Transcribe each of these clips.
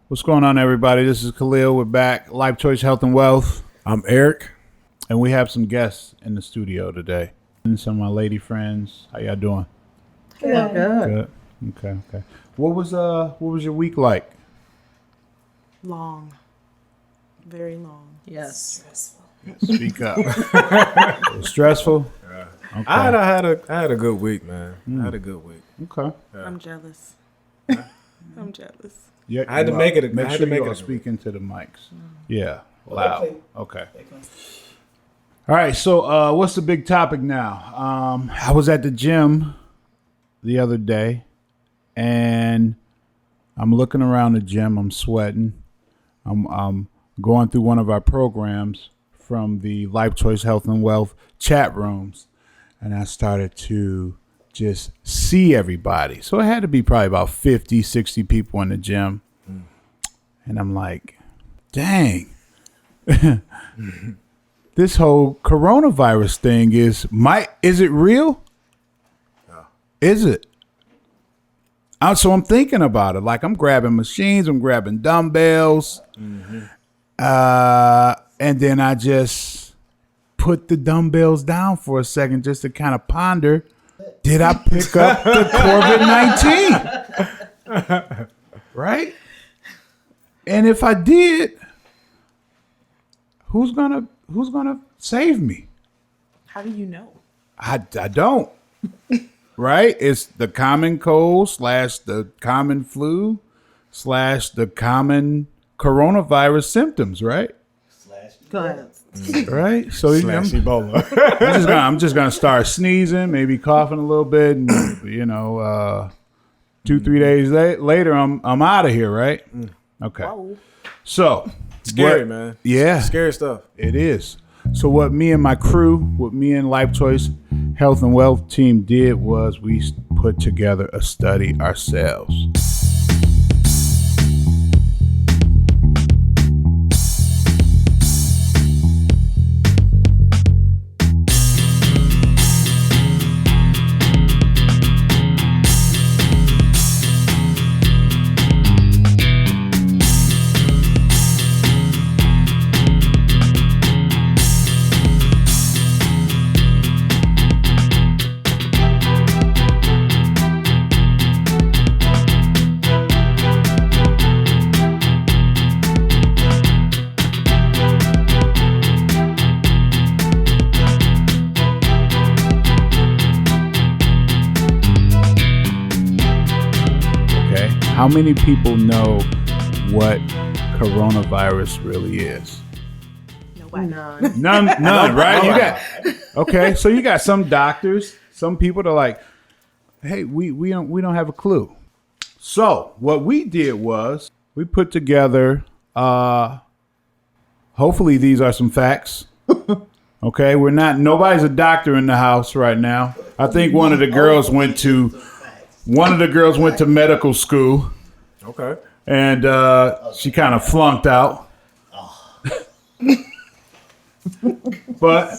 What's going on, everybody? This is Khalil. We're back. Life Choice Health and Wealth. I'm Eric. And we have some guests in the studio today. And some of my lady friends. How y'all doing? Good. Good. Okay. What was your week like? Long. Very long. Yes. Stressful. Speak up. Stressful? Yeah. Okay. I had a good week, man. I had a good week. Okay. Yeah. I'm jealous. I'm jealous. Yeah, I had to make it. Make I had sure to make you it all a- speak into the mics. Yeah. Loud. Okay. All right. So what's the big topic now? I was at the gym the other day, and I'm looking around the gym. I'm sweating. I'm going through one of our programs from the Life Choice Health and Wealth chat rooms, and I started to just see everybody. So it had to be probably about 50, 60 people in the gym. And I'm like, dang, this whole coronavirus thing is it real? Is it? So I'm thinking about it. Like, I'm grabbing machines, I'm grabbing dumbbells. And then I just put the dumbbells down for a second just to kind of ponder, did I pick up the COVID-19? Right? And if I did, who's gonna save me? How do you know? I don't. Right? It's the common cold / the common flu / the common coronavirus symptoms, right? Go ahead. Right? So Slash Ebola. I'm just gonna start sneezing, maybe coughing a little bit, and 2-3 days later, I'm out of here, right? Okay. Whoa. So Scary, man. Yeah, Scary stuff. it is. So what me and my crew, what me and Life Choice Health and Wealth team did was we put together a study ourselves. How many people know what coronavirus really is? Nobody. None. None, right? So you got some doctors, some people that are like, hey, we don't have a clue. So what we did was we put together, hopefully these are some facts. Okay, nobody's a doctor in the house right now. I think one of the girls went to medical school. Okay. And she kind of flunked out. But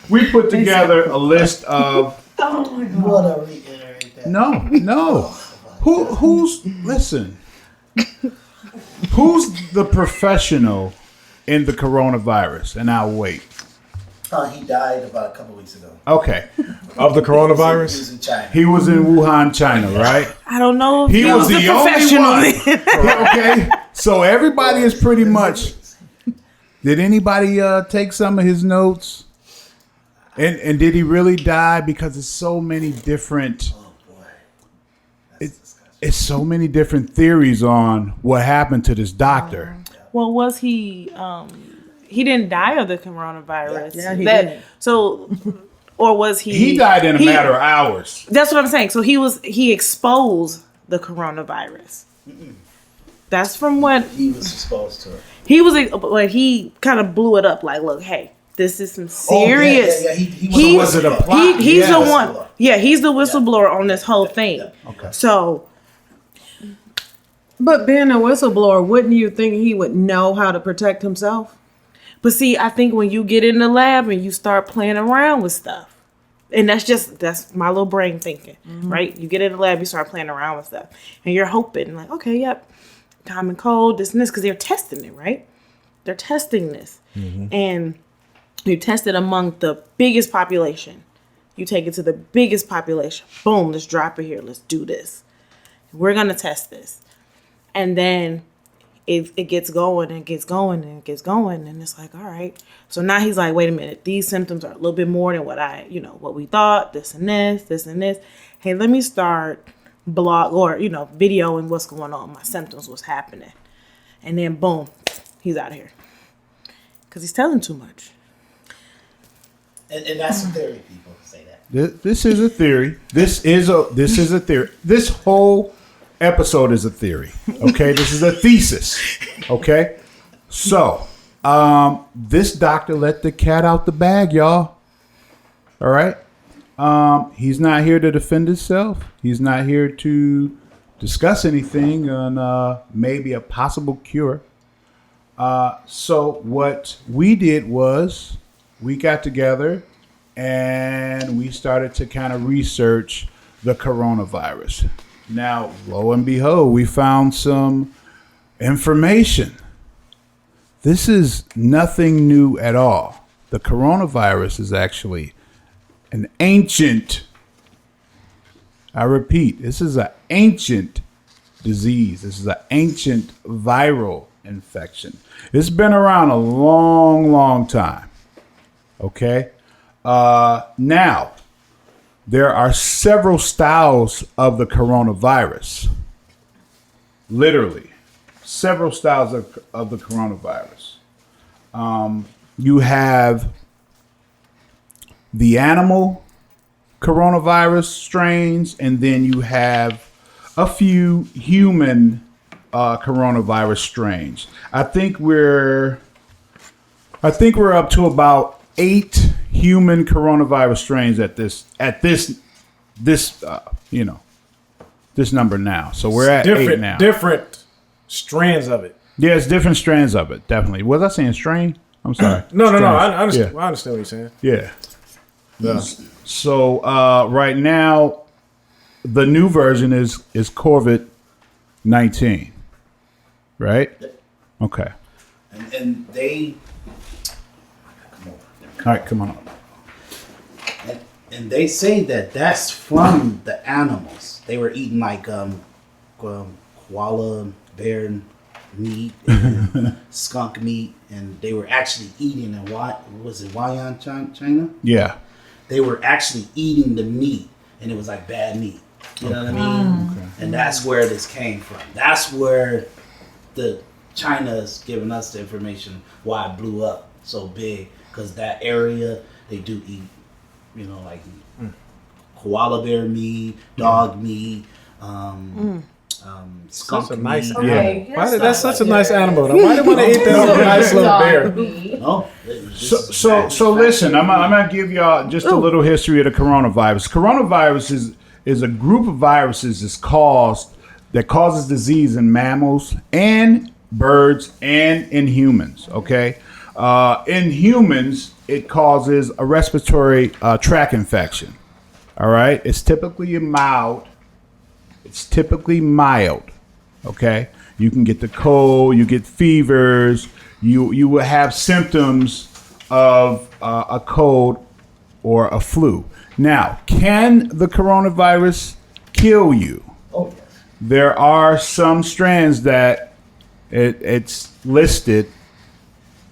we put together a list of. Oh my God. What a reiterate that. No. Listen. Who's the professional in the coronavirus? And I'll wait. He died about a couple weeks ago. Okay. Of the He coronavirus? was in China. He was in Wuhan, China, right? I don't know if He was the the only professional. one. Okay. So everybody is pretty much. Did anybody take some of his notes? And did he really die? Because it's so many different. Oh boy. It's so many different theories on what happened to this doctor. Well, was he? He didn't die of the coronavirus. Yeah, he did. So, or was he? He died in a matter of hours. That's what I'm saying. So he exposed the coronavirus. That's from what He was exposed to it. he was. Like, he kind of blew it up. Like, look, hey, this is some serious. Yeah. So was it a plot? He's Yes. the one. Yeah, he's the whistleblower on this whole thing. Okay. So But being a whistleblower, wouldn't you think he would know how to protect himself? But see, I think when you get in the lab and you start playing around with stuff, And that's my little brain thinking, right? You get in the lab, you start playing around with stuff, and you're hoping like, okay, yep, common cold, this and this, because they're testing it, right? They're testing this, and you test it among the biggest population. You take it to the biggest population. Boom, let's drop it here. Let's do this. We're gonna test this, and then it gets going and gets going and gets going, and it's like, all right. So now he's like, wait a minute, these symptoms are a little bit more than what we thought. This and this, this and this. Hey, let me start videoing what's going on, my symptoms, what's happening, and then boom, he's out of here because he's telling too much. And that's the theory. People say that. This is a theory. This is a theory. This whole episode is a theory. Okay, this is a thesis. Okay, so this doctor let the cat out the bag, y'all. All right. He's not here to defend himself. He's not here to discuss anything on maybe a possible cure. So what we did was we got together and we started to kind of research the coronavirus. Now, lo and behold, we found some information. This is nothing new at all. The coronavirus is actually an ancient, I repeat, this is an ancient disease. This is an ancient viral infection. It's been around a long, long time. Okay? Now, there are several styles of the coronavirus. Literally, several styles of the coronavirus. You have the animal coronavirus strains, and then you have a few human coronavirus strains. I think we're up to about 8 human coronavirus strains at this number now. So we're at 8 now. Different strands of it. Yeah, it's different strands of it. Definitely. Was I saying strain? I'm sorry. No. Strands. I understand. Yeah. I understand what you're saying. Yeah. So right now, the new version is COVID-19, right? Okay. And they All right, come on up. and they say that that's from the animals. They were eating like koala bear meat and skunk meat, and they were actually eating in Wuhan, China? Yeah. They were actually eating the meat, and it was like bad meat. You know what I mean? Okay. And that's where this came from. That's where the China's giving us the information why it blew up so big, because that area they do eat, like koala bear meat, dog meat, skunk Such a meat. nice Okay, animal. That's such a nice animal. Though. Why do you want to eat that little nice little bear? No, So listen, I'm gonna give y'all just a little history of the coronavirus. Coronavirus is a group of viruses that causes disease in mammals and birds and in humans. Okay, in humans it causes a respiratory tract infection. All right, it's typically mild. Okay, you can get the cold, you get fevers, you will have symptoms of a cold or a flu. Now, can the coronavirus kill you? Oh, yes. There are some strands that it's listed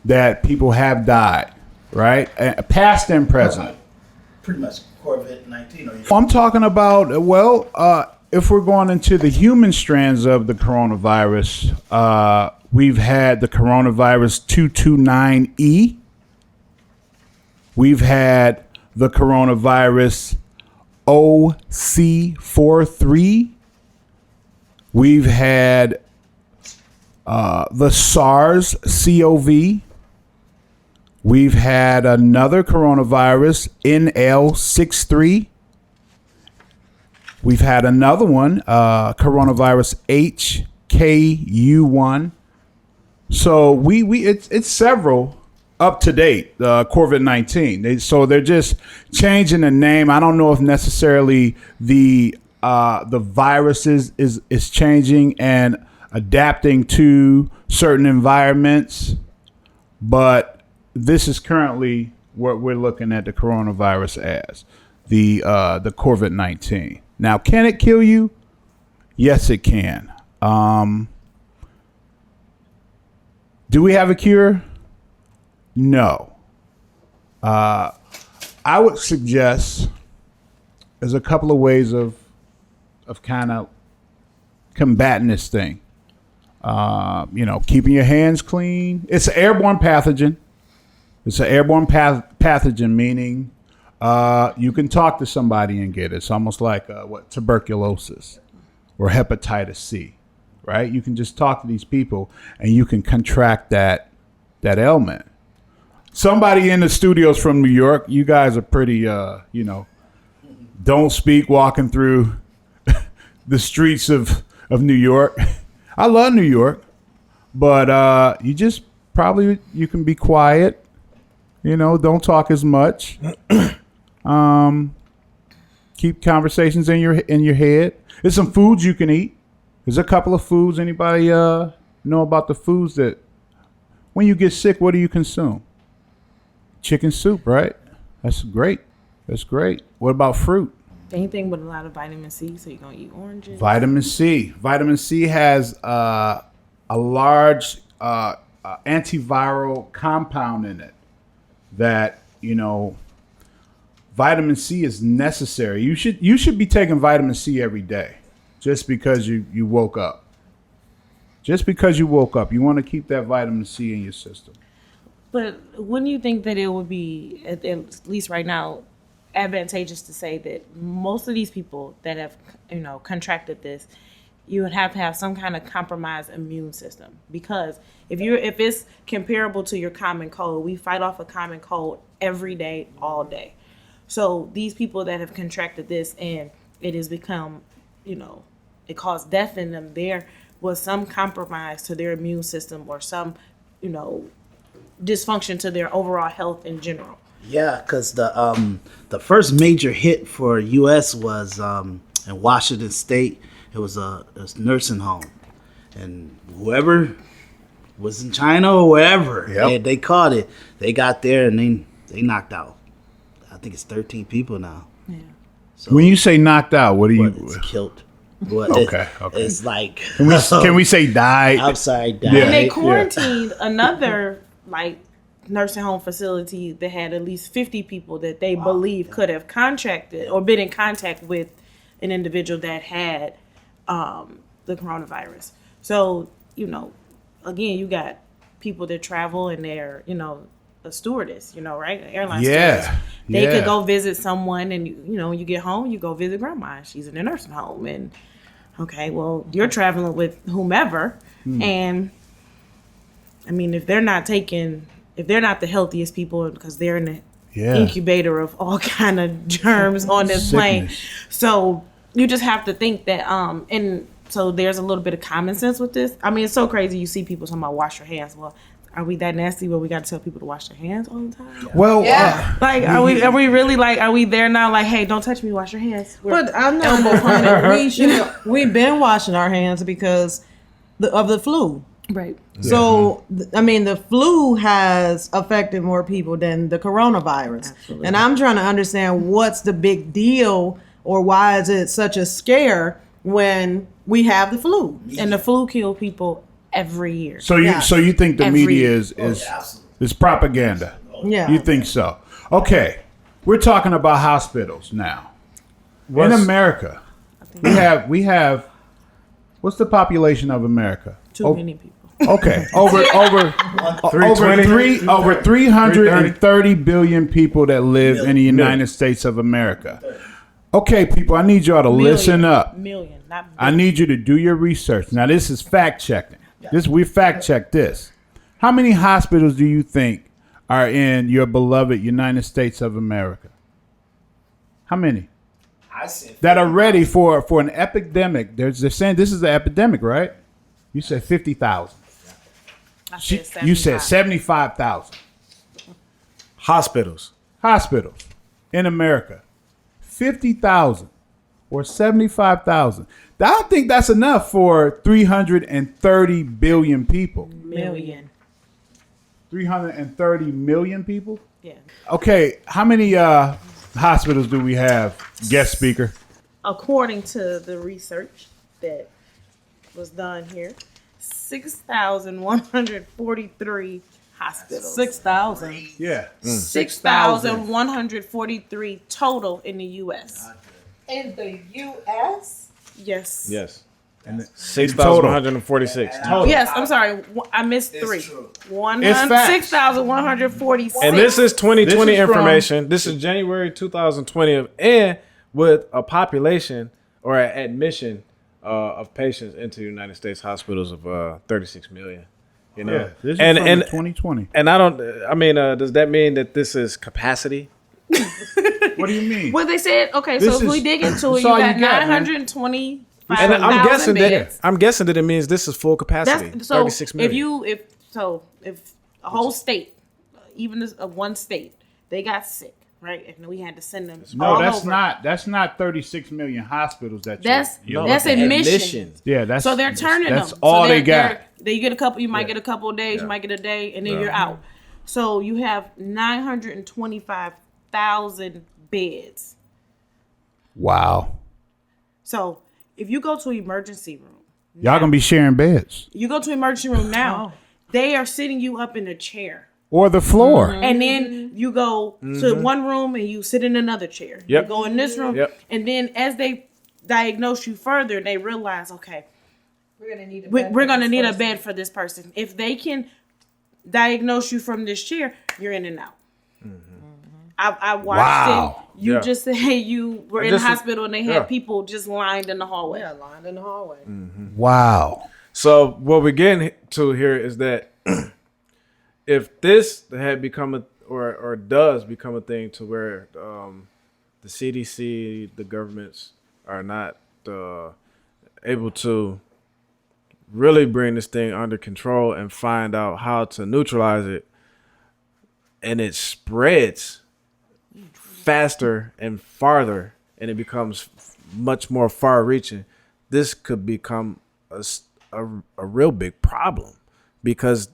that people have died, right? Past and present. Pretty much COVID-19. I'm talking about, if we're going into the human strands of the coronavirus, we've had the coronavirus 229E. We've had the coronavirus OC43. We've had the SARS CoV. We've had another coronavirus, NL63. We've had another one, coronavirus HKU1. So it's several up to date, COVID-19. So they're just changing the name. I don't know if necessarily the virus is changing and adapting to certain environments, but this is currently what we're looking at the coronavirus as, the COVID-19. Now, can it kill you? Yes, it can. Do we have a cure? No. I would suggest there's a couple of ways of kind of combating this thing. Keeping your hands clean. It's an airborne pathogen. It's an airborne pathogen, meaning you can talk to somebody and get it. It's almost like tuberculosis or hepatitis C, right? You can just talk to these people and you can contract that ailment. Somebody in the studios from New York, you guys are pretty, don't speak walking through the streets of New York. I love New York, but you just probably, you can be quiet, don't talk as much. Keep conversations in your head. There's some foods you can eat. There's a couple of foods. Anybody know about the foods that when you get sick, what do you consume? Chicken soup, right? That's great. What about fruit? Anything with a lot of vitamin C, so you're going to eat oranges. Vitamin C. Vitamin C has a large antiviral compound in it that, vitamin C is necessary. You should be taking vitamin C every day just because you woke up. Just because you woke up. You want to keep that vitamin C in your system. But wouldn't you think that it would be, at least right now, advantageous to say that most of these people that have, contracted this, you would have to have some kind of compromised immune system? Because if it's comparable to your common cold, we fight off a common cold every day, all day. So these people that have contracted this and it has become, it caused death in them, there was some compromise to their immune system or some, dysfunction to their overall health in general. Yeah, because the first major hit for U.S. was in Washington State. It was a nursing home, and whoever was in China or wherever, they caught it. They got there and they knocked out. I think it's 13 people now. Yeah. So, when you say knocked out, what do you? It's killed. Okay. It's like can we say died? I'm sorry, died. And they quarantined another nursing home facility that had at least 50 people that they believe could have contracted or been in contact with an individual that had the coronavirus. So, again, you got people that travel and they're, a stewardess, right? An airline stewardess. They could go visit someone and, you get home, you go visit grandma. She's in a nursing home. And, okay, well, you're traveling with whomever. And, I mean, if they're not the healthiest people because they're in the incubator of all kind of germs on this plane. So you just have to think that, and so there's a little bit of common sense with this. I mean, it's so crazy. You see people talking about wash your hands. Well, are we that nasty where we got to tell people to wash their hands all the time? Well, are we really are we there now? Like, hey, don't touch me, wash your hands. But I'm not. We've been washing our hands because of the flu. Right. So, I mean, the flu has affected more people than the coronavirus. Absolutely. And I'm trying to understand what's the big deal or why is it such a scare when we have the flu? And the flu kill people every year. So you think the Every media year. is propaganda? Yeah. You think so? Okay. We're talking about hospitals now. In America, we have what's the population of America? Too many people. Okay, over 330 billion people that live in the United States of America. Okay, people, I need y'all to listen up. Million, not billion. I need you to do your research. Now, this is fact checking. We fact checked this. How many hospitals do you think are in your beloved United States of America? How many? That are ready for an epidemic. They're saying this is an epidemic, right? You said 50,000. I said You said 75. 75,000. Hospitals in America, 50,000 or 75,000. I don't think that's enough for 330 billion people. Million. 330 million people? Yeah. Okay, how many hospitals do we have? Guest speaker. According to the research that was done here, 6,143 hospitals. 6,000. Yeah. 6,143 total in the U.S. In the U.S.? Yes. Yes. And 6,146. Yes, I'm sorry. I missed three. It's facts. 6,146. And this is 2020 This is from- information. This is January 2020, and with a population or an admission of patients into the United States hospitals of 36 million. You know, Yeah, this is and from 2020. and does that mean that this is capacity? What do you mean? Well, they said, okay, This so if we is- dig into it, that's you all got you got, man. 925,000 And beds. I'm guessing that it means this is full capacity. That's so 36 million. if a whole state, even one state, they got sick, right? And we had to send them. No, all that's over. not. That's not 36 million hospitals. That's you're that's looking at. admissions. Yeah, that's So they're turning That's them. all so they got. You get a couple. You might get a couple of days. You might get a day, and then you're out. So you have 925,000 beds. Wow. So if you go to emergency room, Y'all gonna be sharing beds you go to emergency room now, they are sitting you up in a chair. or the floor. And then you go to one room and you sit in another chair. Yep. You go in this room. Yep. And then as they diagnose you further, they realize, okay, We're going to need a we're going to need a bed for this person. If they can diagnose you from this chair, you're in and out. I watched Wow. it. You Yeah. just say you were in the hospital and they had people just lined in the hallway. Yeah, lined in the hallway. Wow. So what we're getting to here is that if this had become or does become a thing to where the CDC, the governments are not able to really bring this thing under control and find out how to neutralize it, and it spreads faster and farther, and it becomes much more far-reaching, this could become a real big problem, because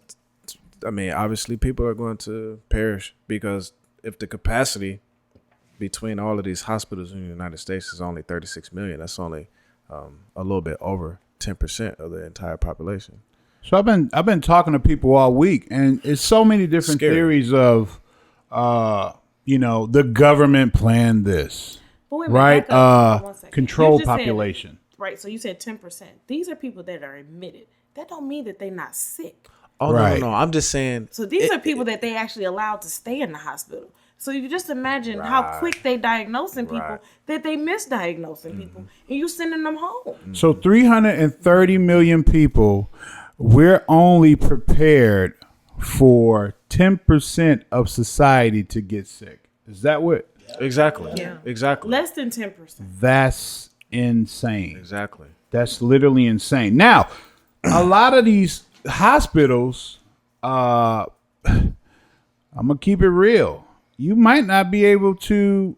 I mean, obviously people are going to perish, because if the capacity between all of these hospitals in the United States is only 36 million, that's only a little bit over 10% of the entire population. So I've been talking to people all week, and it's so many different Scary. theories of, the government planned this, But wait a minute, right? back up for 1 second. Control You just said- population. right, so you said 10%. These are people that are admitted. That don't mean that they're not sick. Oh, Right. no, I'm just saying. So these are people that they actually allowed to stay in the hospital. So you just imagine how quick they diagnosing people that they misdiagnosing people, and you sending them home. So 330 million people, we're only prepared for 10% of society to get sick. Is that what? Exactly. Yeah. Exactly. Less than 10%. That's insane. Exactly. That's literally insane. Now, a lot of these hospitals, I'm gonna keep it real. You might not be able to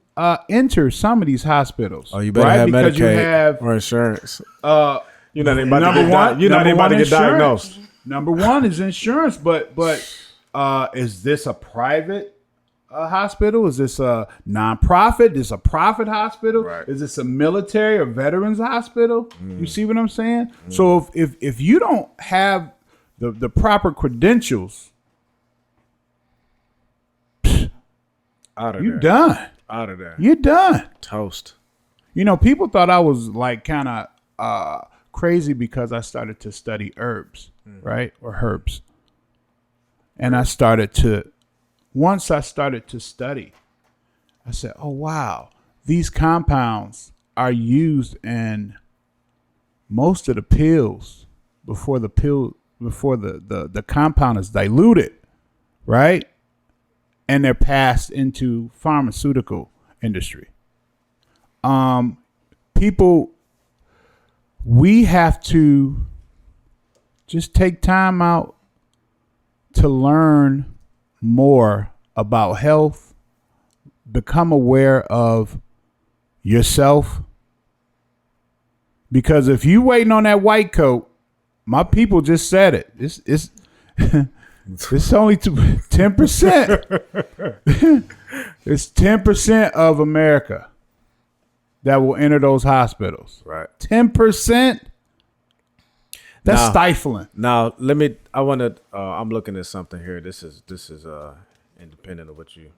enter some of these hospitals. Oh, you better have because Medicaid you have or insurance. You're not even about to get, number you're not even about one to get insurance. diagnosed. Number one is insurance, but is this a private hospital? Is this a nonprofit? Is this a profit hospital? Right. Is this a military or veterans hospital? You see what I'm saying? So if you don't have the proper credentials, Out of you're there. done. Out of there. You're done. Toast. People thought I was like kind of crazy because I started to study herbs, right? Or herbs. And once I started to study, I said, oh, wow, these compounds are used in most of the pills before the compound is diluted, right? And they're passed into pharmaceutical industry. People, we have to just take time out to learn more about health, become aware of yourself. Because if you waiting on that white coat, my people just said it. It's it's only 10%. It's 10% of America that will enter those hospitals. Right. 10%. That's stifling. Now, I'm looking at something here. This is independent of what you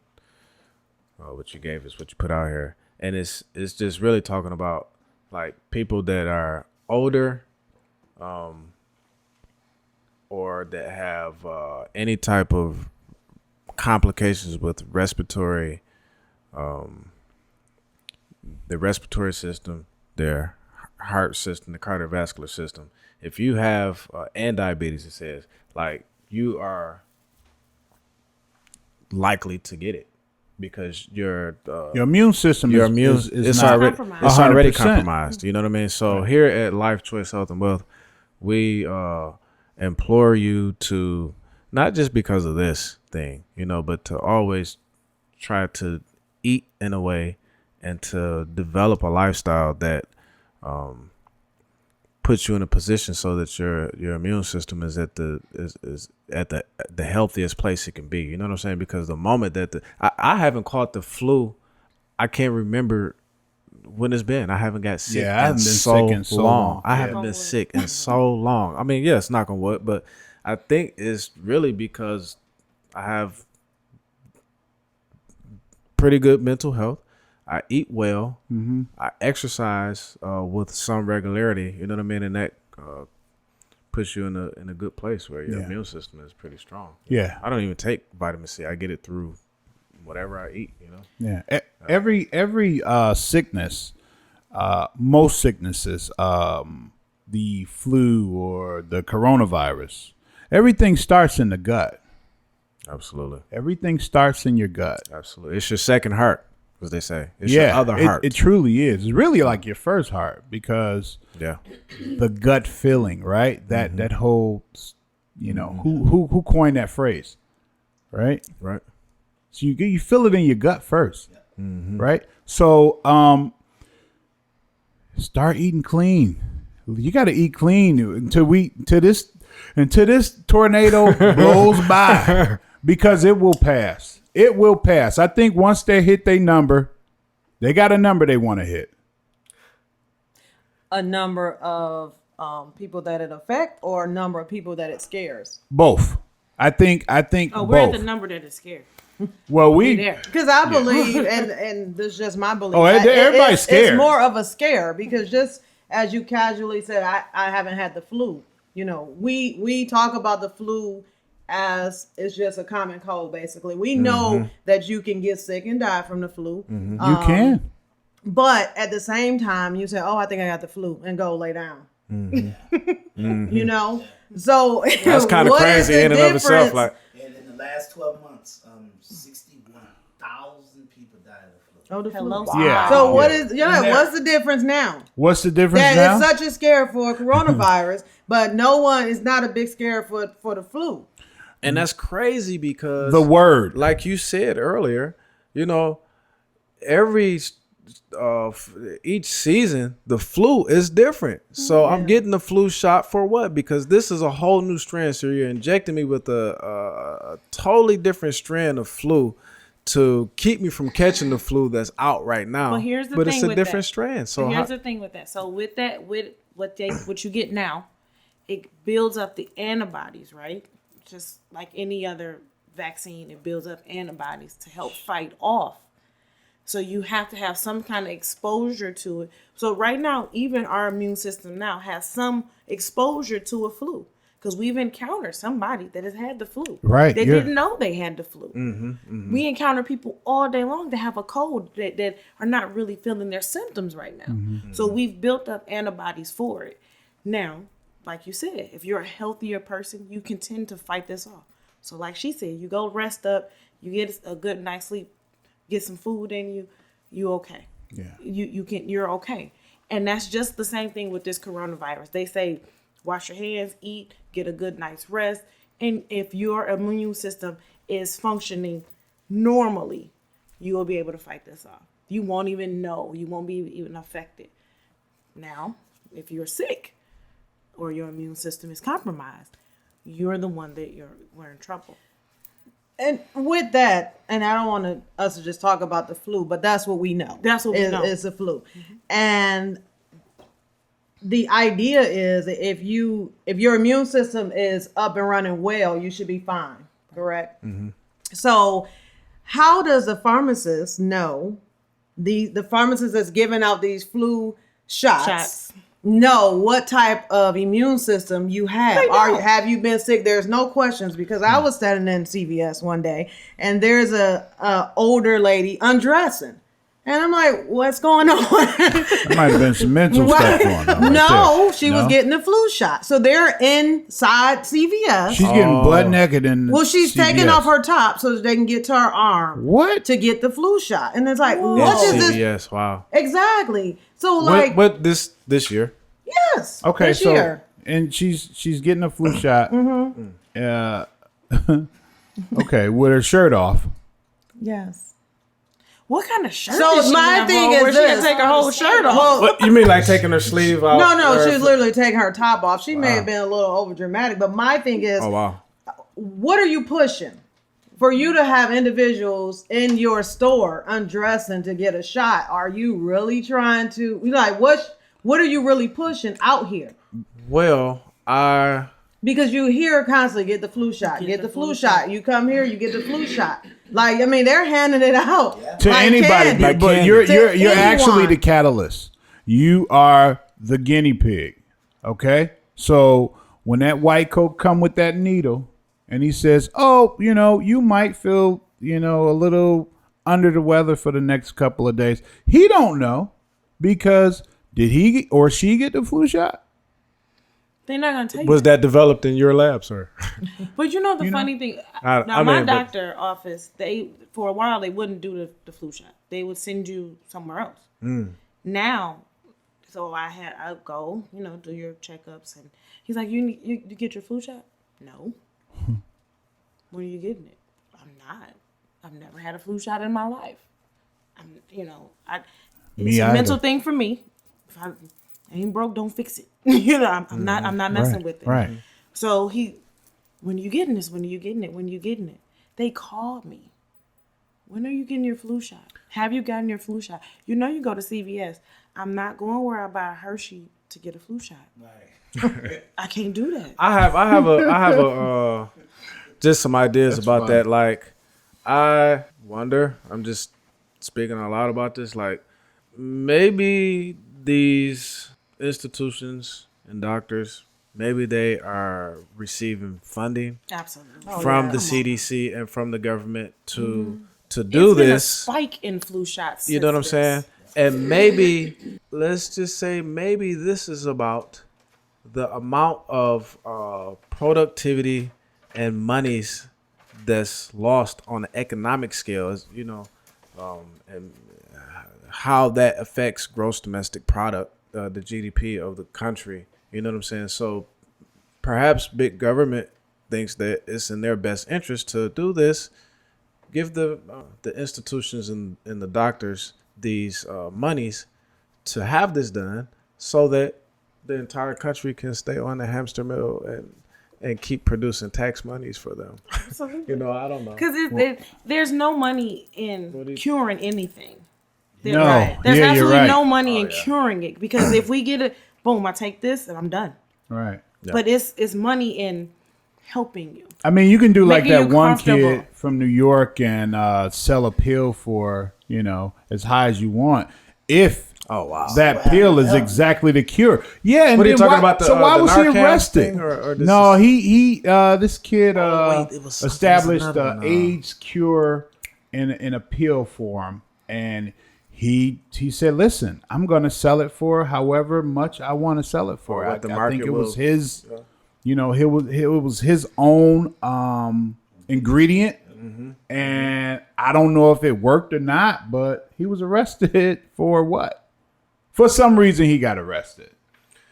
gave us, what you put out here. And it's just really talking about like people that are older, or that have any type of complications with respiratory, the respiratory system, their heart system, the cardiovascular system. If you have and diabetes, it says like you are likely to get it because your immune system is already compromised. it's already 100%. compromised. You know what I mean? So here at Life Choice Health and Wealth, we implore you to not just because of this thing, but to always try to eat in a way and to develop a lifestyle that puts you in a position so that your immune system is at the healthiest place it can be. You know what I'm saying? Because the moment that I haven't caught the flu, I can't remember when it's been. I haven't got sick. I haven't been sick in so long. I haven't been sick in so long. I mean, yes, knock on wood, but I think it's really because I have pretty good mental health. I eat well. Mm-hmm. I exercise with some regularity. You know what I mean? And that puts you in a good place where your immune system is pretty strong. Yeah. I don't even take vitamin C. I get it through whatever I eat. Yeah. Every sickness, most sicknesses, the flu or the coronavirus, everything starts in the gut. Absolutely. Everything starts in your gut. Absolutely. It's your second heart. As they say, it's your other heart. It truly is. It's really like your first heart because the gut feeling, right? That whole, who coined that phrase, right? Right. So you feel it in your gut first, right? So start eating clean. You got to eat clean until this tornado blows by because it will pass. It will pass. I think once they hit their number, they got a number they want to hit. A number of people that it affect, or a number of people that it scares? Both. I think. Oh, both. we're at the number that is scared. Well, because I believe, and this is just my belief. Oh, everybody's scared. It's more of a scare because just as you casually said, I haven't had the flu. We talk about the flu as it's just a common cold, basically. We know that you can get sick and die from the flu. You can. But at the same time, you say, I think I got the flu, and go lay down. So that's kind of crazy in and of itself. Like, and in the last 12 months, 61,000 people died of the flu. Oh, the Hello. flu. Yeah. So what's the difference now? What's the difference That now? it's such a scare for coronavirus, but no one is not a big scare for the flu. and that's crazy because The word. like you said earlier, every each season the flu is different. So I'm getting the flu shot for what? Because this is a whole new strand. So you're injecting me with a totally different strand of flu to keep me from catching the flu that's out right now. But here's the but thing it's a with different that. strand. So Here's the thing with that. So with what you get now, it builds up the antibodies, right? Just like any other vaccine, it builds up antibodies to help fight off. So you have to have some kind of exposure to it. So right now, even our immune system now has some exposure to a flu because we've encountered somebody that has had the flu. Right, They yeah. didn't know they had the flu. We encounter people all day long that have a cold that are not really feeling their symptoms right now. So we've built up antibodies for it. Now, like you said, if you're a healthier person, you can tend to fight this off. So like she said, you go rest up, you get a good night's sleep, get some food in you okay. Yeah. You're okay. And that's just the same thing with this coronavirus. They say wash your hands, eat, get a good night's rest. And if your immune system is functioning normally you will be able to fight this off. You won't even know. You won't be even affected. Now, if you're sick or your immune system is compromised, you're the one that we're in trouble. And with that, and I don't want us to just talk about the flu, but that's what we know. That's what we know. It's the flu. Mm-hmm. And the idea is if your immune system is up and running well, you should be fine. Correct? Mm-hmm. So how does the pharmacist know, the pharmacist that's giving out these flu shots know what type of immune system you have? Have you been sick? There's no questions, because I was standing in CVS one day and there's a older lady undressing. And I'm like, what's going on? There might have been some mental stuff going on. No, she was getting the flu shot. So they're inside CVS. She's getting blood naked in she's CVS. taking off her top so that they can get to her arm. What? To get the flu shot. And it's like, What what is this? CVS, wow. Exactly. So like, what this year? Yes. Okay, this so year. and she's getting a flu shot. Mm-hmm. Okay, with her shirt off. Yes. What kind of shirt? So does she my have thing on is where she this. can take her whole shirt off? Well, What, you mean like taking her sleeve out? no, or- she was literally taking her top off. She may have been a little over dramatic, but my thing is, Oh wow. what are you pushing? For you to have individuals in your store undressing to get a shot, are you really trying to, what are you really pushing out here? Well, Because you hear constantly, get the flu shot, get the flu shot. You come here, you get the flu shot. Like, I mean, they're handing it out To like anybody, candy. Like but candy. you're To actually anyone. the catalyst. You are the guinea pig. Okay? So when that white coat come with that needle and he says, "Oh, you might feel, a little under the weather for the next couple of days." He don't know, because did he or she get the flu shot? They're not gonna tell you. was that developed in your lab, sir? But the funny thing, I my mean, but- doctor office, they for a while they wouldn't do the flu shot. They would send you somewhere else. Now, so I go, do your checkups, and he's like, you get your flu shot? No. When are you getting it? I'm not. I've never had a flu shot in my life. It's Me a either. mental thing for me. If I ain't broke, don't fix it. I'm not messing with it. Right. So when are you getting this? When are you getting it? When are you getting it? They called me. When are you getting your flu shot? Have you gotten your flu shot? You go to CVS. I'm not going where I buy a Hershey to get a flu shot. Right. I can't do that. I have a just some ideas That's about fine. that. Like, I wonder, I'm just speaking out loud about this, like, maybe these institutions and doctors, maybe they are receiving funding Absolutely. from the CDC and from the government to do It's been a this. spike in flu shots. You know what I'm since saying? this. And maybe, let's just say, maybe this is about the amount of productivity and monies that's lost on the economic scale, and how that affects gross domestic product, the GDP of the country. You know what I'm saying? So perhaps big government thinks that it's in their best interest to do this, give the institutions and the doctors these monies to have this done, so that the entire country can stay on the hamster wheel and keep producing tax monies for them. Absolutely. I don't know. Because there's no money in curing anything. No. There's Yeah, you're absolutely right. no money in curing it. Because if we get it, boom, I take this and I'm done. Right. Yeah. But it's money in helping you. I mean, you can do like Making that you one comfortable. kid from New York and sell a pill for, as high as you want. If Oh wow. that pill is exactly the cure. Yeah. And What are you then talking about, So why the was he Narcan arrested? thing, or this No, is- he this kid wait, it was something- established it was another one, AIDS cure in a pill form, and he said, "Listen, I'm going to sell it for however much I want to sell it for." Or what the I market think it will- was his. It was his own ingredient, and I don't know if it worked or not, but he was arrested for what? For some reason, he got arrested.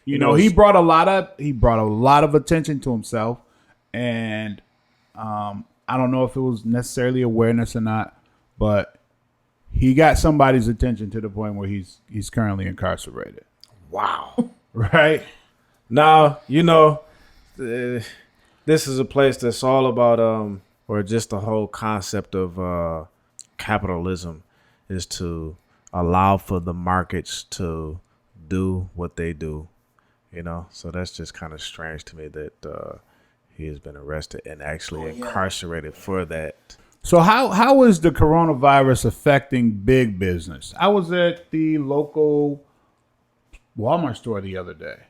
He brought a lot of attention to himself, and I don't know if it was necessarily awareness or not, but he got somebody's attention to the point where he's currently incarcerated. Wow. Right? Now, this is a place that's all about or just the whole concept of capitalism is to allow for the markets to do what they do. So that's just kind of strange to me that he has been arrested and actually incarcerated for that. So how is the coronavirus affecting big business? I was at the local Walmart store the other day,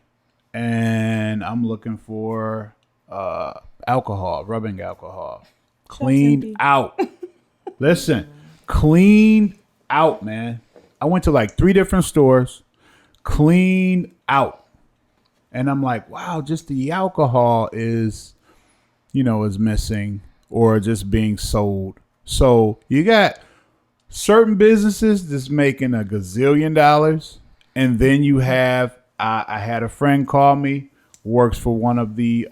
and I'm looking for alcohol, rubbing alcohol, cleaned out. Listen, cleaned out, man. I went to like 3 different stores, cleaned out. And I'm like, wow, just the alcohol is missing or just being sold. So you got certain businesses that's making $1 gazillion. And then you have, I had a friend call me, works for one of the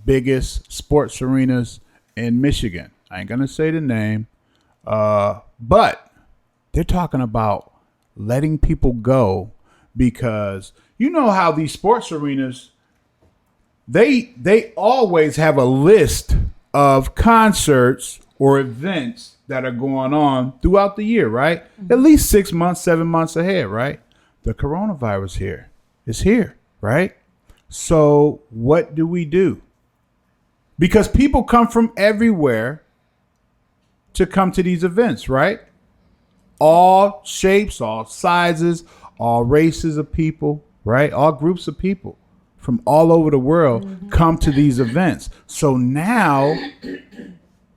biggest sports arenas in Michigan. I ain't going to say the name, but they're talking about letting people go because you know how these sports arenas, they always have a list of concerts or events that are going on throughout the year, right? At least 6 months, 7 months ahead, right? The coronavirus is here, right? So what do we do? Because people come from everywhere to come to these events, right? All shapes, all sizes, all races of people, right? All groups of people from all over the world come to these events. So now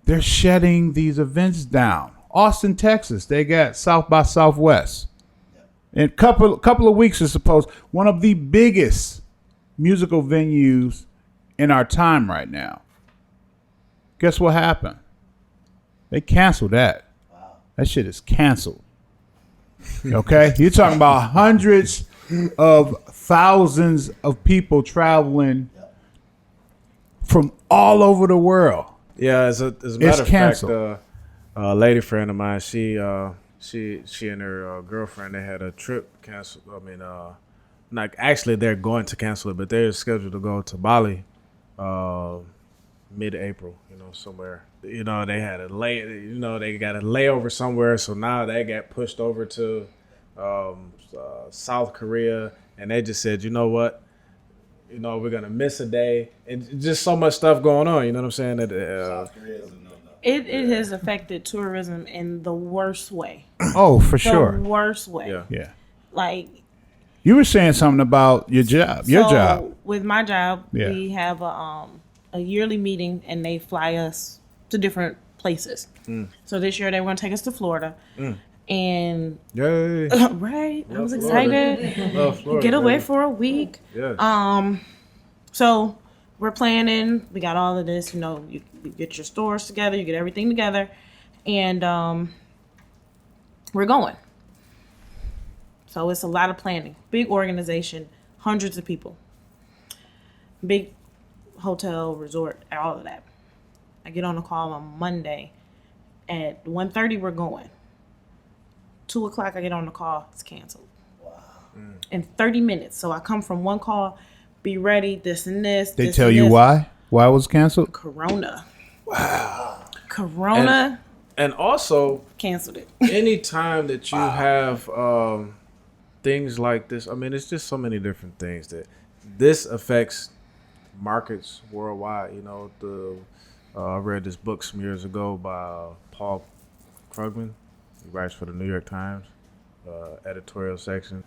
they're shutting these events down. Austin, Texas, they got South by Southwest. In a couple of weeks, I suppose, one of the biggest musical venues in our time right now. Guess what happened? They canceled that. Wow. That shit is canceled. Okay? You're talking about hundreds of thousands of people traveling from all over the world. Yeah, as a matter of fact, a lady friend of mine, she and her girlfriend, they had a trip canceled. I mean, actually they're going to cancel it, but they're scheduled to go to Bali mid-April, somewhere. They had they got a layover somewhere, so now they got pushed over to South Korea, and they just said, you know what? We're going to miss a day, and just so much stuff going on, you know what I'm saying? South Korea is a no-no. It has affected tourism in the worst way. Oh, for sure. The worst way. Yeah. Like, you were saying something about your job. Your job. With my job, we have a yearly meeting, and they fly us to different places. So this year they were going to take us to Florida. And yay. Right, I was excited. Love Florida, get away for a week. Yes. So we're planning. We got all of this. You get your stores together. You get everything together, and we're going. So it's a lot of planning. Big organization, hundreds of people. Big hotel, resort, all of that. I get on a call on Monday at 1:30. We're going. 2:00, I get on the call. It's canceled. Wow. In 30 minutes. So I come from one call, be ready, this and this. They tell you why? Why it was canceled? Corona. Wow. Corona. And also canceled it. Anytime that you have things like this, I mean, it's just so many different things that this affects markets worldwide. I read this book some years ago by Paul Krugman. He writes for the New York Times, editorial section.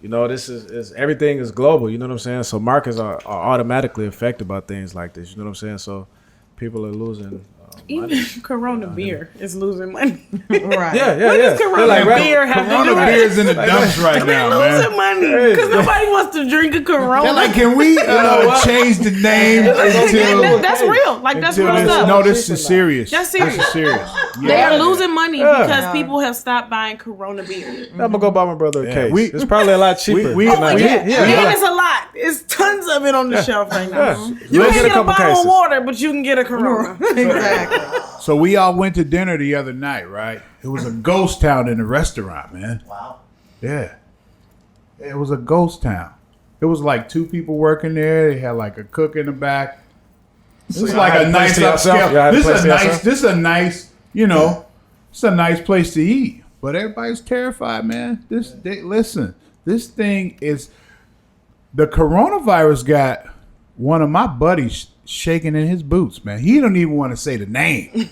This is everything is global. You know what I'm saying? So markets are automatically affected by things like this. You know what I'm saying? So people are losing Even Corona beer is losing money. Right. Yeah. What does Corona beer have to do Corona with it? beer's in the dumps right now, Losing man. money because nobody wants to drink a Corona. They're like, can we change the name until That's real. Like that's until real this? stuff. No, this is serious. That's serious. This is serious. They are losing money because Yeah. people have stopped buying Corona beer. I'm gonna go buy my brother a Yeah, case. we- It's probably a lot cheaper. we- Oh my we- God. yeah. And it's a lot. It's tons of it on the shelf right now. You Let's can't get a get a couple bottle cases. of water, but you can get a Corona. Exactly. So we all went to dinner the other night, right? It was a ghost town in the restaurant, man. Wow. Yeah. It was a ghost town. It was like 2 people working there. They had like a cook in the back. This is y'all like had a a nice place to yourself? Y'all upscale. had a This place is to a nice. yourself? This is a nice. You know, it's a nice place to eat. But everybody's terrified, man. Listen. This thing is. The coronavirus got one of my buddies shaking in his boots, man. He don't even want to say the name.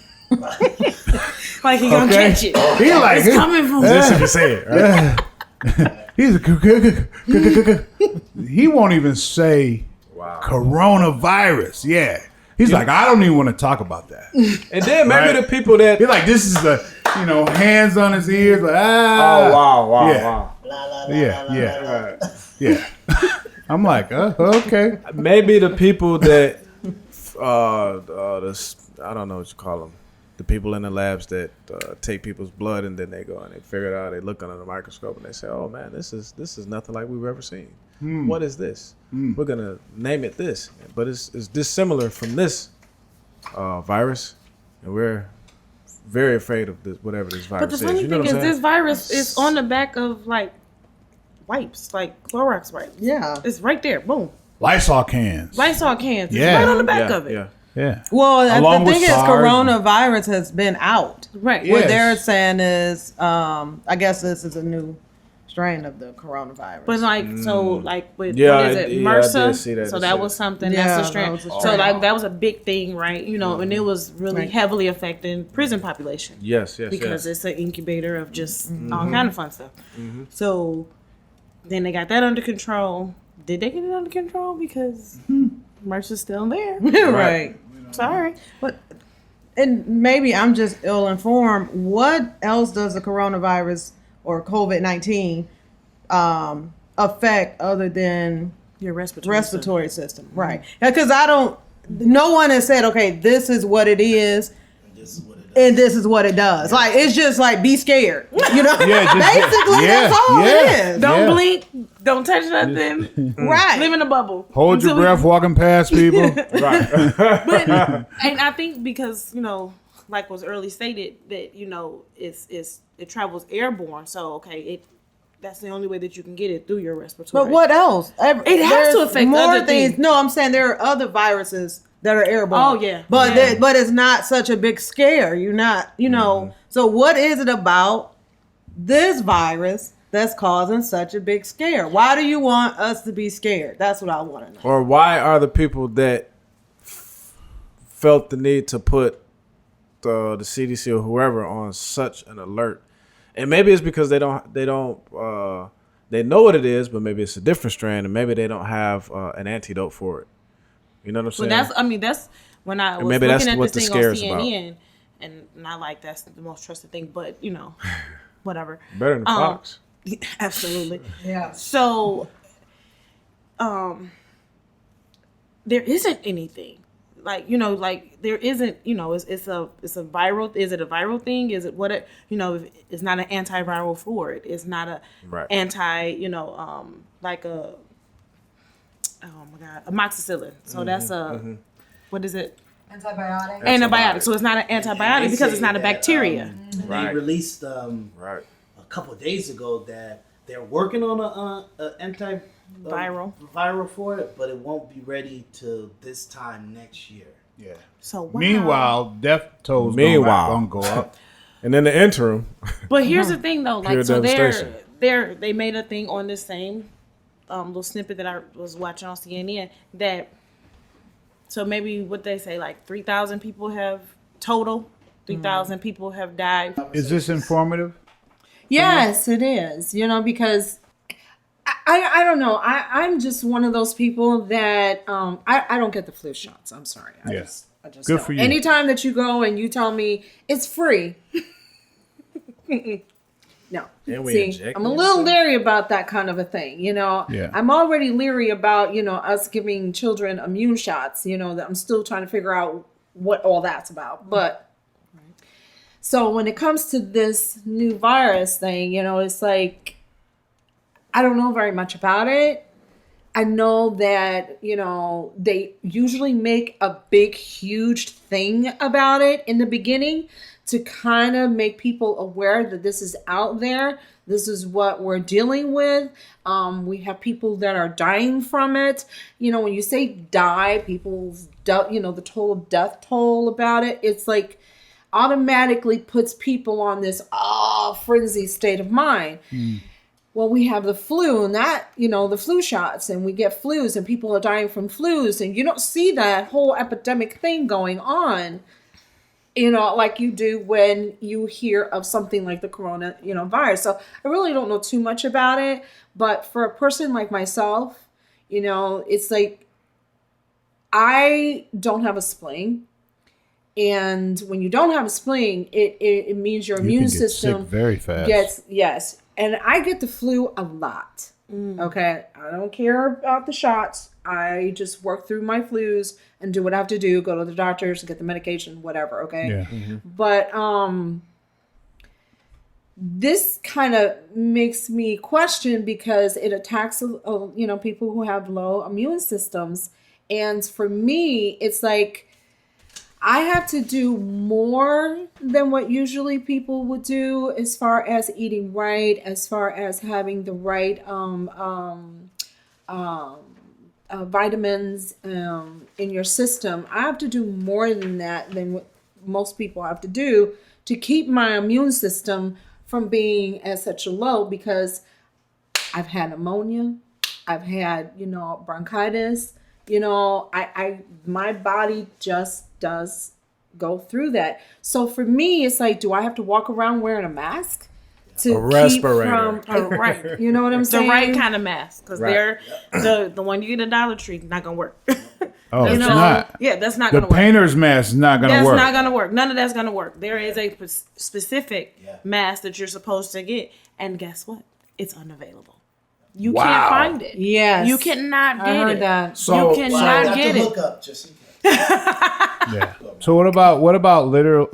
Like he gonna Okay? catch it. He like It's coming from This if you say it, right? He's he won't even say coronavirus. Yeah. He's like, I don't even want to talk about that. And then maybe Right. the people that. He's like, this is the, hands on his ears. Like, Oh wow, Yeah. wow. La, la, la, Yeah, la, la, yeah. la, la. Yeah. I'm like, okay. Maybe the people that, I don't know what you call them, the people in the labs that take people's blood and then they go and they figure it out. They look under the microscope and they say, "Oh man, this is nothing like we've ever seen. What is this? We're gonna name it this, but it's dissimilar from this virus, and we're very afraid of this, whatever this virus But the is. funny You know thing what I'm is, saying? this virus is on the back of like wipes, like Clorox wipes. Yeah. It's right there. Boom. Lysol cans. Lysol cans. It's Yeah. right on the back yeah, of it. yeah. Yeah. Well, Along the with thing is, SARS. coronavirus has been out. Right. Yeah. What Yes. they're saying is, I guess this is a new strain of the coronavirus. But like so like with Yeah, what is it, I did see MRSA? that. So that was something Yeah, that's a that strain. was a So strain. like that was a big thing, right? You know, and it was really Right. heavily affecting prison population. Yes, Because yes. it's an incubator of just all kind of fun stuff. So then they got that under control. Did they get it under control? Because MRSA's still there. right. Sorry. But and maybe I'm just ill informed. What else does the coronavirus or COVID-19 affect other than Your respiratory system? Right. Because no one has said, okay, this is what it is. This is what it does. And this is what it does. Like, it's just like, be scared. You know? Yeah, Basically, that's all it is. Don't blink. Don't touch nothing. Right. Live in a bubble. Hold your Until we- breath walking past people. Right. But and I think because like was early stated that it travels airborne. So okay, that's the only way that you can get it through your respiratory. But what else? It has to There's affect more other things. things. No, I'm saying there are other viruses that are airborne. Oh, yeah. But Yeah. but it's not such a big scare. You're not, So what is it about this virus that's causing such a big scare? Why do you want us to be scared? That's what I want to know. Or why are the people that felt the need to put the CDC or whoever on such an alert? And maybe it's because they know what it is, but maybe it's a different strain, and maybe they don't have an antidote for it. You know what I'm saying? So that's when I was maybe looking that's at what this the thing on scare is about. CNN, and not like that's the most trusted thing, but whatever. Better than Fox. Absolutely. Yeah. So, there isn't anything like there isn't it's a viral. Is it a viral thing? Is it what it it's not an antiviral for it. It's not a Right. anti like a amoxicillin. So that's a what is it? Antibiotic. Antibiotic. So it's not an antibiotic They because say it's not a that, bacteria. Right. They released Right. a couple of days ago that they're working on a Viral for it, but it won't be ready till this time next year. Yeah. So wow. Meanwhile, death tolls Meanwhile. gonna go up. And in the interim, But here's the thing, though. Pure Like, so devastation. they made a thing on this same little snippet that I was watching on CNN that. So maybe what they say, like 3,000 people have total. 3,000 people have died. Is this informative? Yes, it is. Because I don't know. I'm just one of those people that I don't get the flu shots. I'm sorry. I Yeah. just I just Good don't. for you. Anytime that you go and you tell me it's free, no. And we See, inject I'm a it little into- leery about that kind of a thing. Yeah. I'm already leery about us giving children immune shots. That I'm still trying to figure out what all that's about. But so when it comes to this new virus thing, it's like I don't know very much about it. I know that, they usually make a big, huge thing about it in the beginning to kind of make people aware that this is out there. This is what we're dealing with. We have people that are dying from it. When you say die, people's, the total death toll about it, it's like automatically puts people on this frenzy state of mind. Well, we have the flu and that, the flu shots, and we get flus and people are dying from flus, and you don't see that whole epidemic thing going on, like you do when you hear of something like the corona, virus. So I really don't know too much about it, but for a person like myself, it's like I don't have a spleen. And when you don't have a spleen, it means your immune can get system sick very fast. Yes. And I get the flu a lot. Okay. I don't care about the shots. I just work through my flus and do what I have to do, go to the doctors, get the medication, whatever. Okay. Yeah. But this kind of makes me question because it attacks, people who have low immune systems. And for me, it's like, I have to do more than what usually people would do as far as eating right, as far as having the right vitamins in your system. I have to do more than that than what most people have to do to keep my immune system from being at such a low, because I've had pneumonia, I've had, bronchitis, my body just does go through that. So for me, it's like, do I have to walk around wearing a mask to A respirator. Right. You know what I'm saying? The right kind of mask, because Right. they're the one you get at Dollar Tree not gonna work. Oh, it's know, not. Yeah, that's not The gonna work. painter's mask is not going to That's work. not gonna work. None of that's gonna work. There is a specific Yeah. mask that you're supposed to get, and guess what? It's unavailable. You Wow. can't find it. Yes. You cannot get I heard it. that. So- You cannot got get the it. hookup just in case. Yeah. So what about literal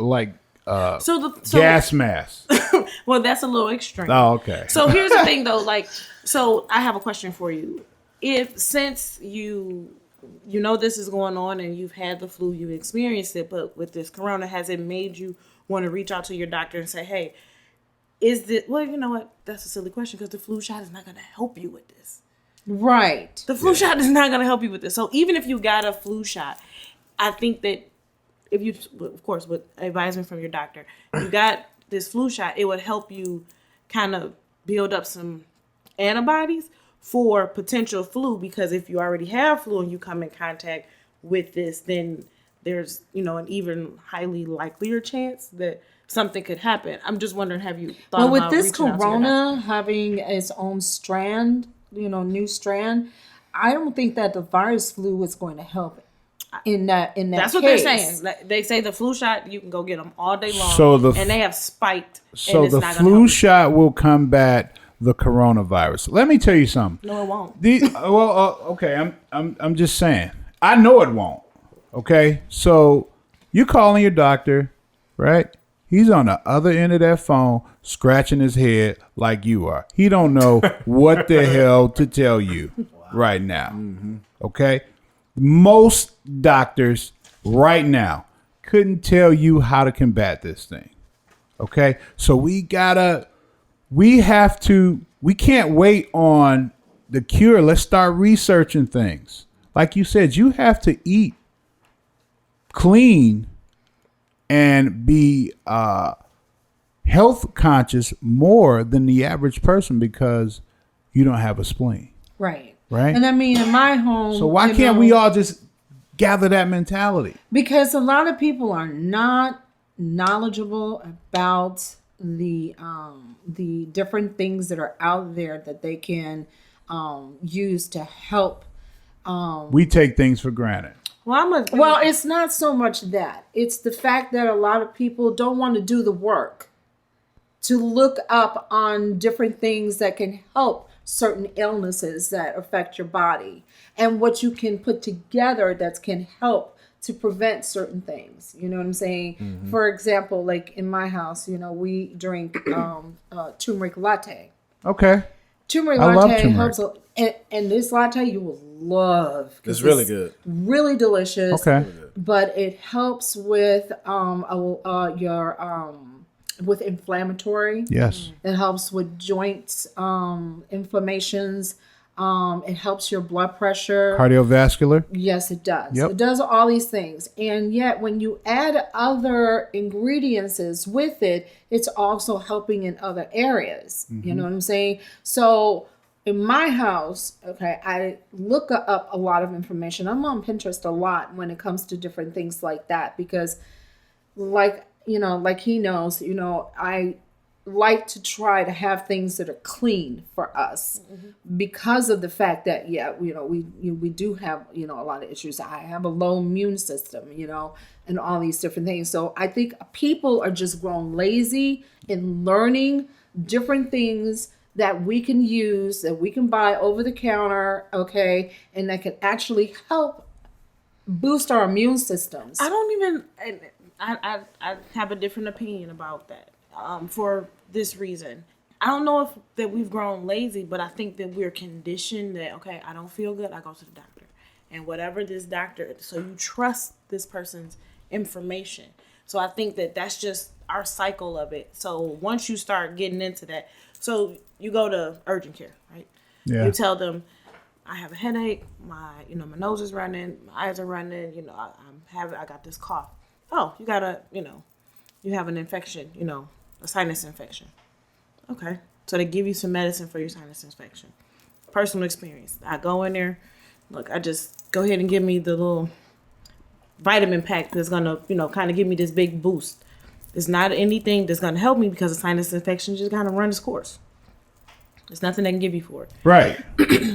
So gas masks? well, that's a little extreme. Oh, okay. So here's the thing, though. So I have a question for you. Since you this is going on and you've had the flu, you experienced it, but with this corona, has it made you want to reach out to your doctor and say, hey, is this? Well, you know what? That's a silly question, because the flu shot is not going to help you with this. Right. The flu shot is not going to help you with this. So even if you got a flu shot, I think that if you, of course, with advisement from your doctor, you got this flu shot, it would help you kind of build up some antibodies for potential flu, because if you already have flu and you come in contact with this, then there's, an even highly likelier chance that something could happen. I'm just wondering, have you thought Well, with about this reaching out to your doctor? corona having its own strand, new strand, I don't think that the virus flu is going to help in that That's what case. they're saying. Like, they say the flu shot, you can go get them all day long. So and they have spiked. So and it's the not gonna flu help. shot will combat the coronavirus. Let me tell you something. No, it won't. Okay. I'm just saying. I know it won't. Okay. So you calling your doctor, right? He's on the other end of that phone, scratching his head like you are. He don't know what the hell to tell you right now. Okay. Most doctors right now couldn't tell you how to combat this thing. Okay. So we can't wait on the cure. Let's start researching things. Like you said, you have to eat clean and be health conscious more than the average person, because you don't have a spleen. Right. Right. And I mean, in my home. So why can't we all just gather that mentality? Because a lot of people are not knowledgeable about the different things that are out there that they can use to help. We take things for granted. Well, it's not so much that. It's the fact that a lot of people don't want to do the work to look up on different things that can help certain illnesses that affect your body and what you can put together that can help to prevent certain things. You know what I'm saying? For example, like in my house, we drink turmeric latte. Okay. Turmeric I love latte turmeric. helps, and this latte you will love. It's really good. Really delicious. Okay. But it helps with with inflammatory. Yes. It helps with joints inflammations. It helps your blood pressure. Cardiovascular. Yes, it does. Yep. It does all these things. And yet when you add other ingredients with it, it's also helping in other areas. You know what I'm saying? So in my house, okay, I look up a lot of information. I'm on Pinterest a lot when it comes to different things like that because like he knows, I like to try to have things that are clean for us because of the fact that we do have a lot of issues. I have a low immune system, and all these different things. So I think people are just grown lazy in learning different things that we can use, that we can buy over the counter, okay, and that can actually help boost our immune systems. I have a different opinion about that. For this reason, I don't know if that we've grown lazy, but I think that we're conditioned that, okay, I don't feel good, I go to the doctor, and whatever this doctor, so you trust this person's information. So I think that that's just our cycle of it. So once you start getting into that, so you go to urgent care, right? Yeah. You tell them, I have a headache, my nose is running, my eyes are running, I got this cough. Oh, you got you have an infection, a sinus infection. Okay. So they give you some medicine for your sinus infection. Personal experience. I go in there, look, I just go ahead and give me the little vitamin pack that's going to, kind of give me this big boost. It's not anything that's going to help me because the sinus infection just kind of run its course. There's nothing they can give you for it. Right.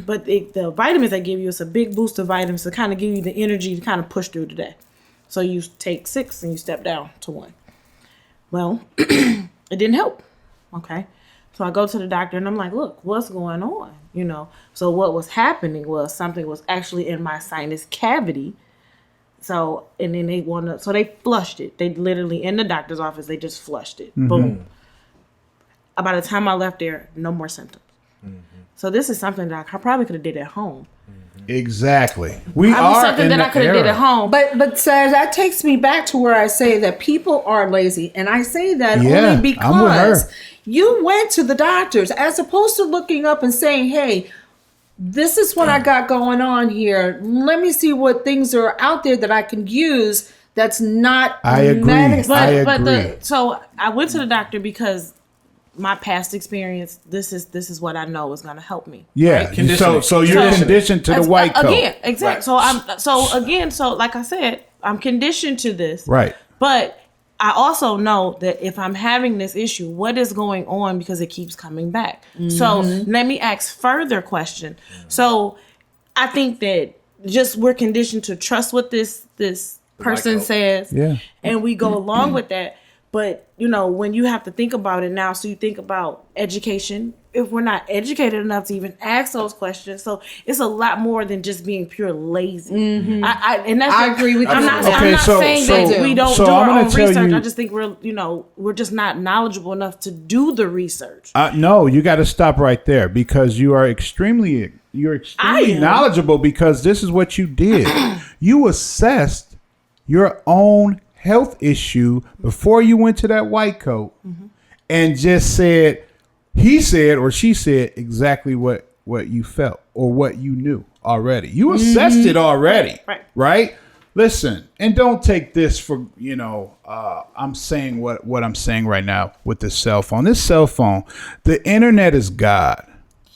But the vitamins they give you, it's a big boost of vitamins to kind of give you the energy to kind of push through the day. So you take 6 and you step down to 1. Well, it didn't help. Okay. So I go to the doctor and I'm like, look, what's going on? So what was happening was something was actually in my sinus cavity. So, and then they flushed it. They literally, in the doctor's office, they just flushed it. Boom. By the time I left there, no more symptoms. So this is something that I probably could have did at home. Exactly. We are something in that the I could have did at home. But Sarah, that takes me back to where I say that people are lazy, and I say that only I'm with because her. you went to the doctors as opposed to looking up and saying, "Hey, this is what I got going on here. Let me see what things are out there that I can use." That's not. I agree. So I went to the doctor because my past experience, this is what I know is going to help me. Yeah. Right? So you're conditioned to the white coat. Again, exactly. Right. So like I said, I'm conditioned to this. Right. But I also know that if I'm having this issue, what is going on because it keeps coming back. So let me ask further question. So I think that just we're conditioned to trust what this person says. Yeah. And we go along with that. But, when you have to think about it now, so you think about education, if we're not educated enough to even ask those questions. So it's a lot more than just being pure lazy. I agree with you. I'm not saying that we don't do our own research. I just think we're just not knowledgeable enough to do the research. No, you got to stop right there because you are extremely knowledgeable because this is what you did. You assessed your own health issue before you went to that white coat and just said, he said or she said exactly what you felt or what you knew already. You assessed it already, right? Listen, and don't take this for, I'm saying what I'm saying right now with this cell phone. This cell phone, the internet is God.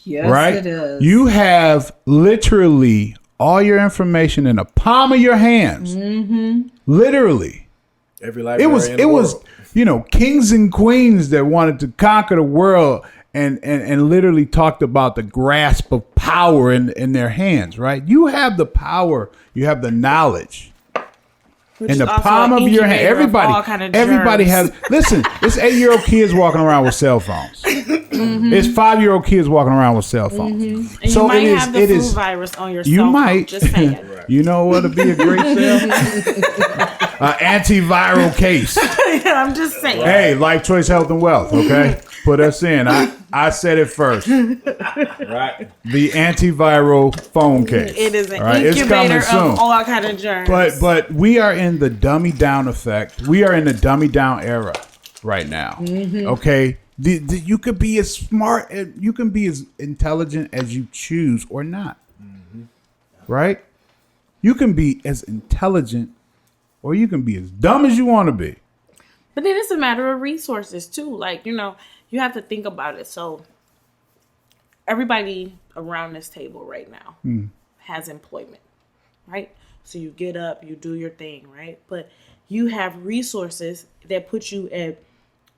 Yes, right? It is. You have literally all your information in the palm of your hands. Literally. Every library it was kings and queens that wanted to conquer the world and literally talked about the grasp of power. power in their hands, right? You have the power. You have the knowledge. Which In is the also palm an of your hand, incubator of all kind of everybody germs. has. Listen, it's 8-year-old kids walking around with cell phones. It's 5-year-old kids walking around with cell phones. And you might have the flu virus on your cell You phone. might. Just saying. You know what would be a great cell? Antiviral case. I'm just saying. Hey, Life Choice Health and Wealth. Okay, put us in. I said it first. Right. The antiviral phone case. It is an All right, it's incubator coming of soon. all kind of germs. But we are in the dummy down effect. We are in the dummy down era right now. Okay, you could be as smart, you can be as intelligent as you choose or not. Right? You can be as intelligent, or you can be as dumb as you want to be. But then it's a matter of resources too. Like, you have to think about it. So everybody around this table right now has employment, right? So you get up, you do your thing, right? But you have resources that put you at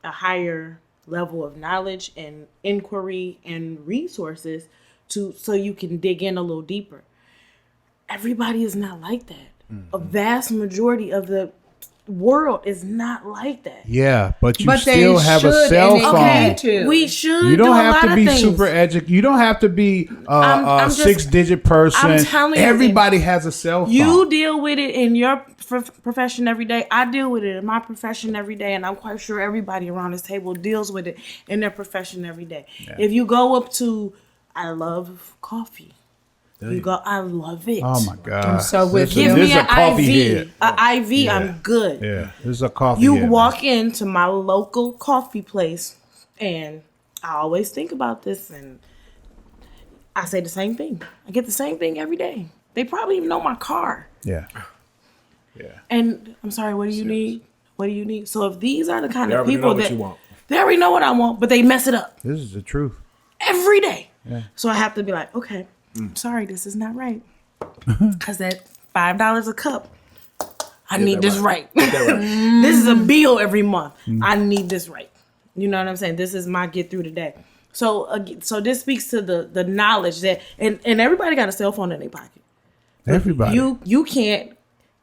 a higher level of knowledge and inquiry and resources so you can dig in a little deeper. Everybody is not like that. A vast majority of the world is not like that. Yeah, but you But they still have a should, cell and they phone. can too. We should You don't do a have lot to of be things. super educated. You don't have to be I'm a just- 6-digit person. I'm telling you, Everybody has a cell phone. You deal with it in your profession every day. I deal with it in my profession every day, and I'm quite sure everybody around this table deals with it in their profession every day. If you go up to, I love coffee. You go, I love it. Oh my God! I'm so with This you. is- Give this me is an a coffee IV. head. An IV, I'm good. Yeah, this is a coffee. You head, walk man. into my local coffee place, and I always think about this, and I say the same thing. I get the same thing every day. They probably even know my car. Yeah. And I'm sorry, what do you need? What do you need? So if these are the kind They of already people know what that you want. they already know what I want, but they mess it up This is the truth. every day. So I have to be like, okay, sorry, this is not right. Because that $5 a cup, I need this right. This is a bill every month. I need this right. You know what I'm saying? This is my get through the day. So this speaks to the knowledge that, and everybody got a cell phone in their pocket. Everybody. You can't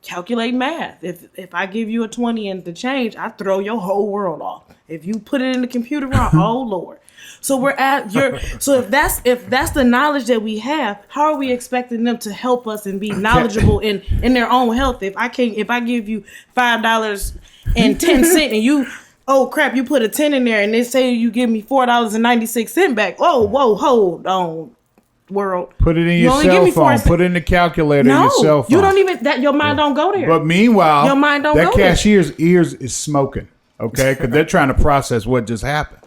calculate math. If I give you a 20 and the change, I throw your whole world off. If you put it in the computer wrong, oh Lord. So if that's the knowledge that we have, how are we expecting them to help us and be knowledgeable in their own health? If I give you $5.10 and you, oh crap, you put a 10 in there and they say you give me $4.96 back. Whoa, hold on, world. Put it in You your only give cell me phone. 4 Put it in the calculator in No, your cell phone. you don't even that. Your mind don't go there. But meanwhile, Your mind don't that go there. cashier's ears is smoking. Okay, because they're trying to process what just happened,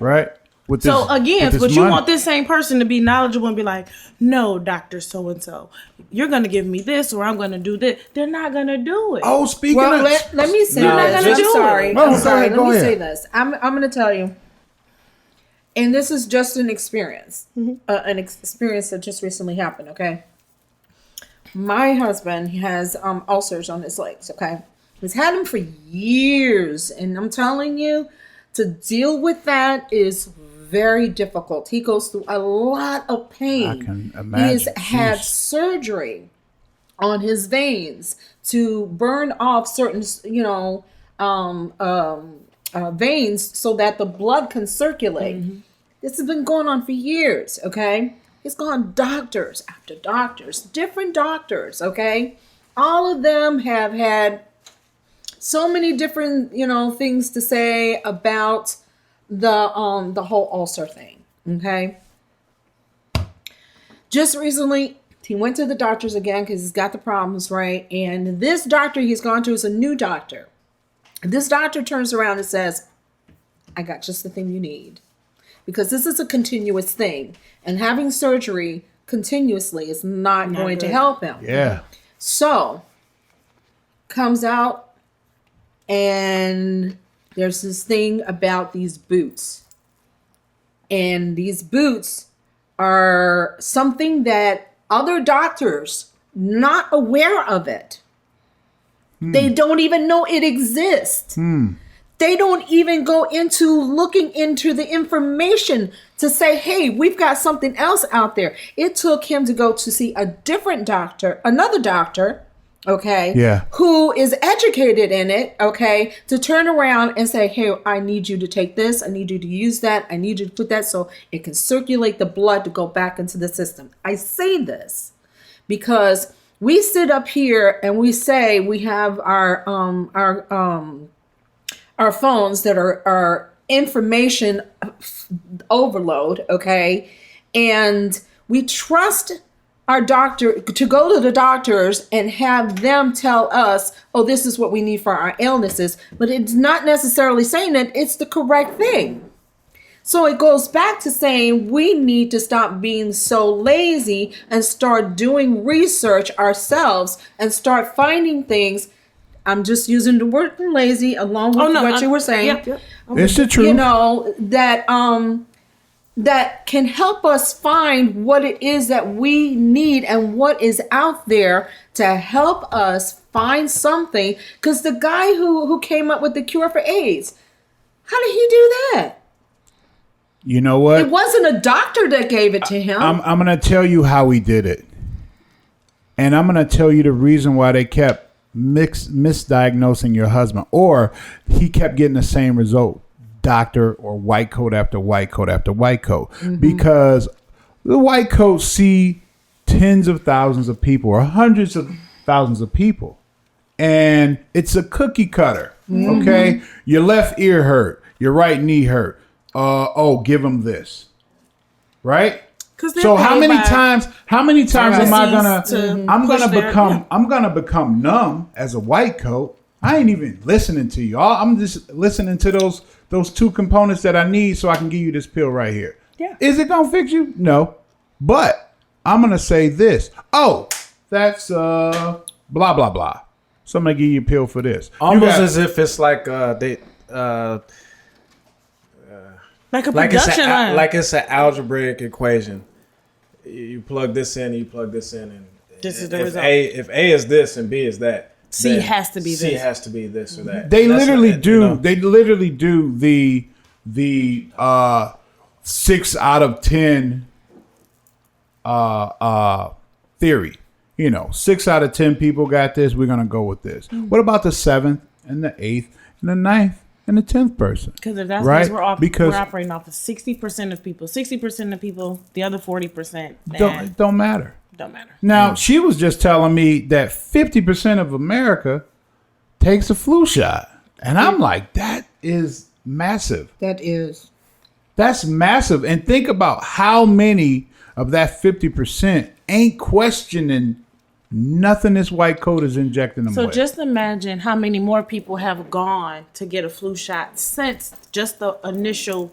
right? With So again, with but this you money. want this same person to be knowledgeable and be like, no, Dr. So-and-so, you're going to give me this or I'm going to do this. They're not going to do it. Oh, speaking Well, of, let me say No, this. they're not gonna do I'm sorry. it. No, I'm go sorry. ahead, Let go me ahead. say this. I'm going to tell you, and this is just an experience, experience that just recently happened. Okay, my husband has ulcers on his legs. Okay, he's had them for years, and I'm telling you, to deal with that is very difficult. He goes through a lot of pain. I can imagine. He's had Jeez. surgery on his veins to burn off certain, veins so that the blood can circulate. This has been going on for years, okay? He's gone doctors after doctors, different doctors, okay? All of them have had so many different, things to say about the whole ulcer thing, okay? Just recently, he went to the doctors again because he's got the problems, right? And this doctor he's gone to is a new doctor. This doctor turns around and says, I got just the thing you need. Because this is a continuous thing. And having surgery continuously is not going to good. help him. yeah, So, comes out and there's this thing about these boots. And these boots are something that other doctors not aware of it. They don't even know it exists. they don't even go into looking into the information to say, hey, we've got something else out there. It took him to go to see a different doctor, another doctor, okay, Yeah. who is educated in it, okay, to turn around and say, hey, I need you to take this. I need you to use that. I need you to put that so it can circulate the blood to go back into the system. I say this because we sit up here and we say we have our phones that are information overload, okay? And we trust our doctor to go to the doctors and have them tell us, oh, this is what we need for our illnesses, but it's not necessarily saying that it's the correct thing. So it goes back to saying we need to stop being so lazy and start doing research ourselves and start finding things. I'm just using the word lazy along with what you were saying. Yep. It's the truth. You know, that can help us find what it is that we need and what is out there to help us find something. Because the guy who came up with the cure for AIDS, how did he do that? You know what? It wasn't a doctor that gave it to him. I'm going to tell you how he did it. And I'm going to tell you the reason why they kept misdiagnosing your husband, or he kept getting the same result, doctor or white coat after white coat after white coat, because the white coats see tens of thousands of people or hundreds of thousands of people, and it's a cookie cutter. Okay, your left ear hurt, your right knee hurt. Give him this, right? So how many times am I gonna? I'm gonna become numb as a white coat. I ain't even listening to you. I'm just listening to those two components that I need so I can give you this pill right here. Yeah. Is it gonna fix you? No, but I'm gonna say this. Oh, that's blah blah blah. So I'm gonna give you a pill for this. Almost as if it's like like a production line. Like it's an algebraic equation. You plug this in, you plug this in, and This is the result. If A is this and B is that, C has to be this. C has to be this or that. They literally do. They literally do the 6 out of 10 theory. 6 out of 10 people got this. We're gonna go with this. What about the 7th and the 8th and the 9th and the 10th person? Because if that's right, we're operating off of 60% of people, 60% of people, the other 40% don't matter. Don't matter. Now she was just telling me that 50% of America takes a flu shot, and I'm like, that is massive. That's massive. And think about how many of that 50% ain't questioning nothing this white coat is injecting them with. So just imagine how many more people have gone to get a flu shot since just the initial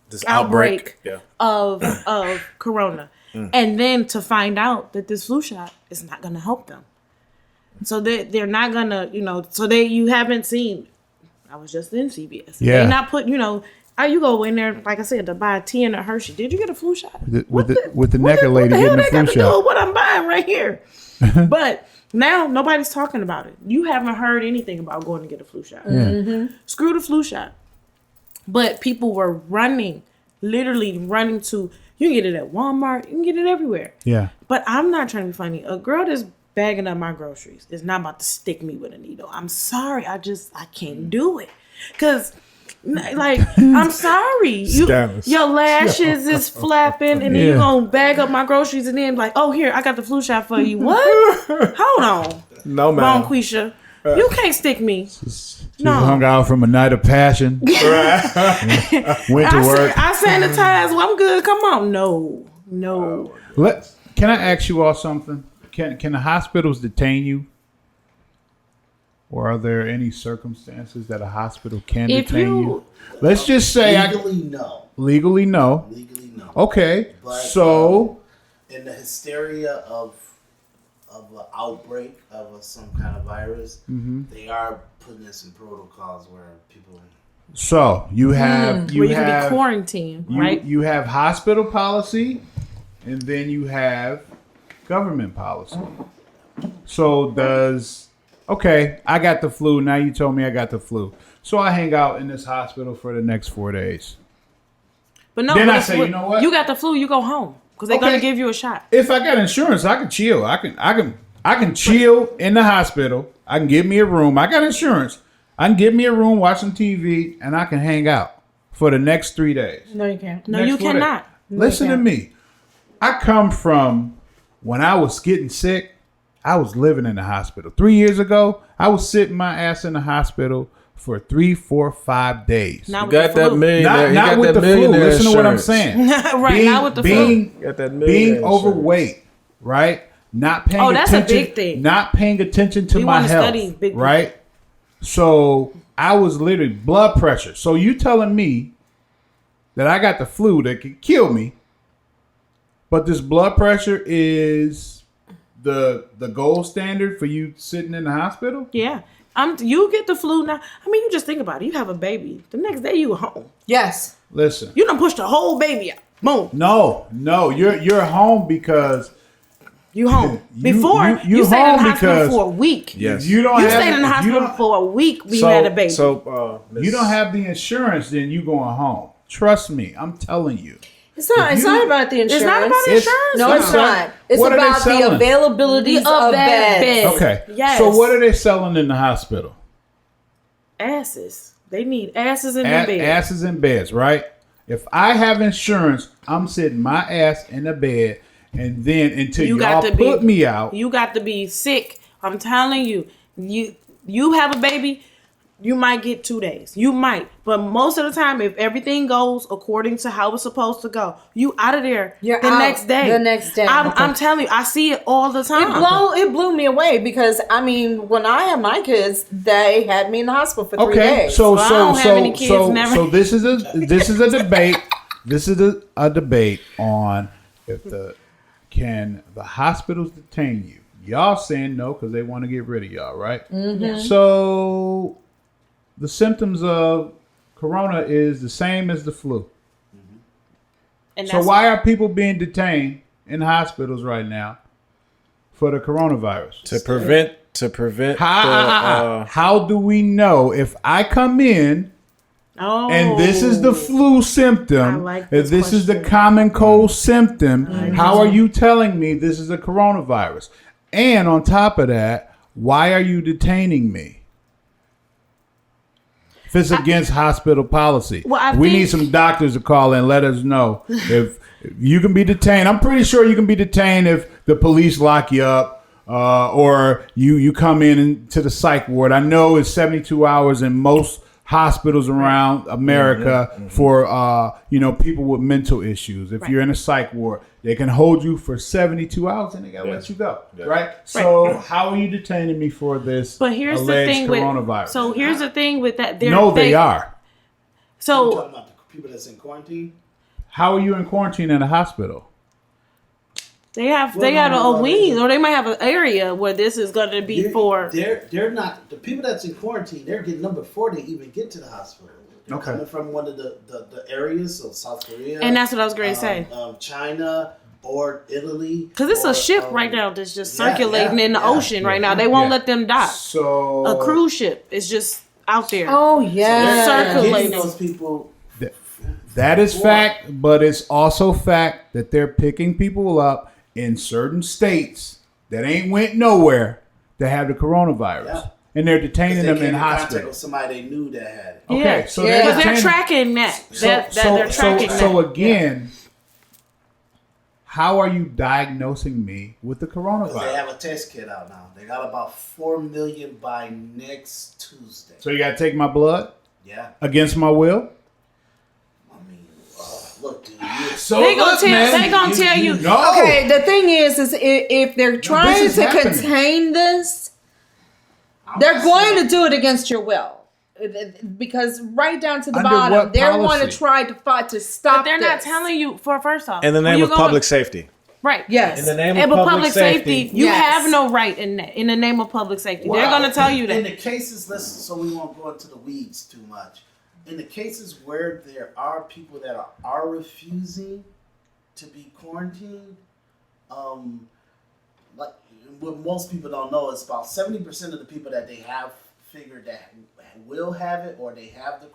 this outbreak yeah. of corona. And then to find out that this flu shot is not going to help them. So they're not going to, you haven't seen, I was just in CVS. Yeah. They're not putting, you go in there, like I said, to buy a tea and a Hershey. Did you get a flu shot? With the naked lady getting the flu shot. Do what I'm buying right here. But now nobody's talking about it. You haven't heard anything about going to get a flu shot. Yeah. Screw the flu shot. But people were literally running to, you can get it at Walmart, you can get it everywhere. Yeah. But I'm not trying to be funny. A girl that's bagging up my groceries is not about to stick me with a needle. I'm sorry. I can't do it. Because, I'm sorry. Your lashes is flapping, and then you're going to bag up my groceries and then oh, here, I got the flu shot for you. What? Hold on. No, man. Bonquisha. You can't stick me. She hung out from a night of passion. Went to work. I sanitize. Well, I'm good. Come on. No. Can I ask you all something? Can the hospitals detain you? Or are there any circumstances that a hospital can detain you? Let's just say no. Legally, no. Legally, no. Okay. But, so in the hysteria of an outbreak of some kind of virus, they are putting in some protocols where people. So you have where you can be quarantined, right? You have hospital policy, and then you have government policy. So does Okay, I got the flu. Now you told me I got the flu. So I hang out in this hospital for the next 4 days. But no, Then but I say, you know what? You got the flu, you go home. Because they're going to give you a shot. If I got insurance, I can chill. I can chill in the hospital. I can give me a room. I got insurance. I can give me a room, watch some TV, and I can hang out for the next 3 days. No, you can't. No, Next you 4 days. cannot. Listen to me. I come from when I was getting sick, I was living in the hospital. 3 years ago, I was sitting my ass in the hospital for 3, 4, 5 days. Not You with got the that flu. millionaire. Not with the flu. Listen to what I'm saying. Right, not with the flu. Got that Being millionaire overweight, right? Not paying Oh, that's a attention. big thing. Not paying attention to We my wanna health, study big people. right? So I was literally blood pressure. So you telling me that I got the flu that could kill me, but this blood pressure is the gold standard for you sitting in the hospital? Yeah. You get the flu now. I mean, you just think about it. You have a baby. The next day you home. Yes. Listen. You done pushed the whole baby out. Boom. No, you're home because You home. You- Before, you you stayed in home the hospital because- for a week. Yes. you don't You have stayed in the if you hospital don't- for a week when you had a baby. you don't have the insurance, then you going home. Trust me, I'm telling you. It's not. It's you- not about the insurance. It's not about It's- insurance. No, it's not. It's What are they about the selling? availability Of of that beds. bed. Okay. Yes. So what are they selling in the hospital? Asses. They need asses in their bed. Asses in beds, right? If I have insurance, I'm sitting my ass in the bed, and then until You y'all got to put be me out. You got to be sick. I'm telling you. You have a baby, you might get 2 days. You might. But most of the time, if everything goes according to how it's supposed to go, you out of there You're the out next day. the next day. I'm telling you, I see it all the time. It blew me away because I mean, when I had my kids, they had me in the hospital for 3 Okay, days. so Well, I don't have any kids, never. so this is a debate. This is a debate on if can the hospitals detain you. Y'all saying no because they want to get rid of y'all, right? Mm-hmm. So the symptoms of corona is the same as the flu. And So why are people being detained in hospitals right now for the coronavirus? to prevent How do we know if I come in Oh. and this is the flu I symptom, like if this this is the question. common cold symptom, how are you telling me this is a coronavirus? And on top of that, why are you detaining me? If it's against hospital policy, Well, I we think- need some doctors to call and let us know if you can be detained. I'm pretty sure you can be detained if the police lock you up or you come in to the psych ward. I know it's 72 hours in most hospitals around America for people with mental issues. If you're in a psych ward, they can hold you for 72 hours and they gotta let you go. Right? So how are you detaining me for this But here's the alleged thing coronavirus? So here's the thing with that. They are. You So talking about the people that's in quarantine? How are you in quarantine in a hospital? they got no, a wing, or they might have an area where this is going to be for. They're not the people that's in quarantine. They're getting them before they even get to the hospital. They're Okay. coming from one of the areas of South Korea, And that's what I was going to say. China or Italy. Because it's a or, ship right now that's just yeah, circulating in the yeah, ocean right now. They won't let them dock. So A cruise ship is just out there. Oh They're yeah. circulating. getting those people. that is fact, but it's also fact that they're picking people up in certain states that ain't went nowhere that have the coronavirus. Yeah. And they're detaining They them came in contact hospitals. with somebody they knew that had it. Okay, Yeah. so Yeah. Because they're detaining- tracking that. They're tracking that. So again, how are you diagnosing me with the Because coronavirus? they have a test kit out now. They got about 4 million by next Tuesday. So you got to take my blood Yeah. against my will? I mean, look, dude. You, So They gonna look, tell- man, they gonna tell you- no. Okay, the thing is if they're trying is to happening. contain this, they're going to do it against your will. Because right down to the Under bottom, what they want to policy? try to fight to stop. But they're not this. telling you, first off. in the when name you of go public in- safety. Right. Yes. In the name And of but public safety. you Yes. have no right in that. In the name of public safety. They're Well, going to tell you In that. the cases, so we won't go into the weeds too much. In the cases where there are people that are refusing to be quarantined, like what most people don't know is about 70% of the people that they have figured that will have it, or they have the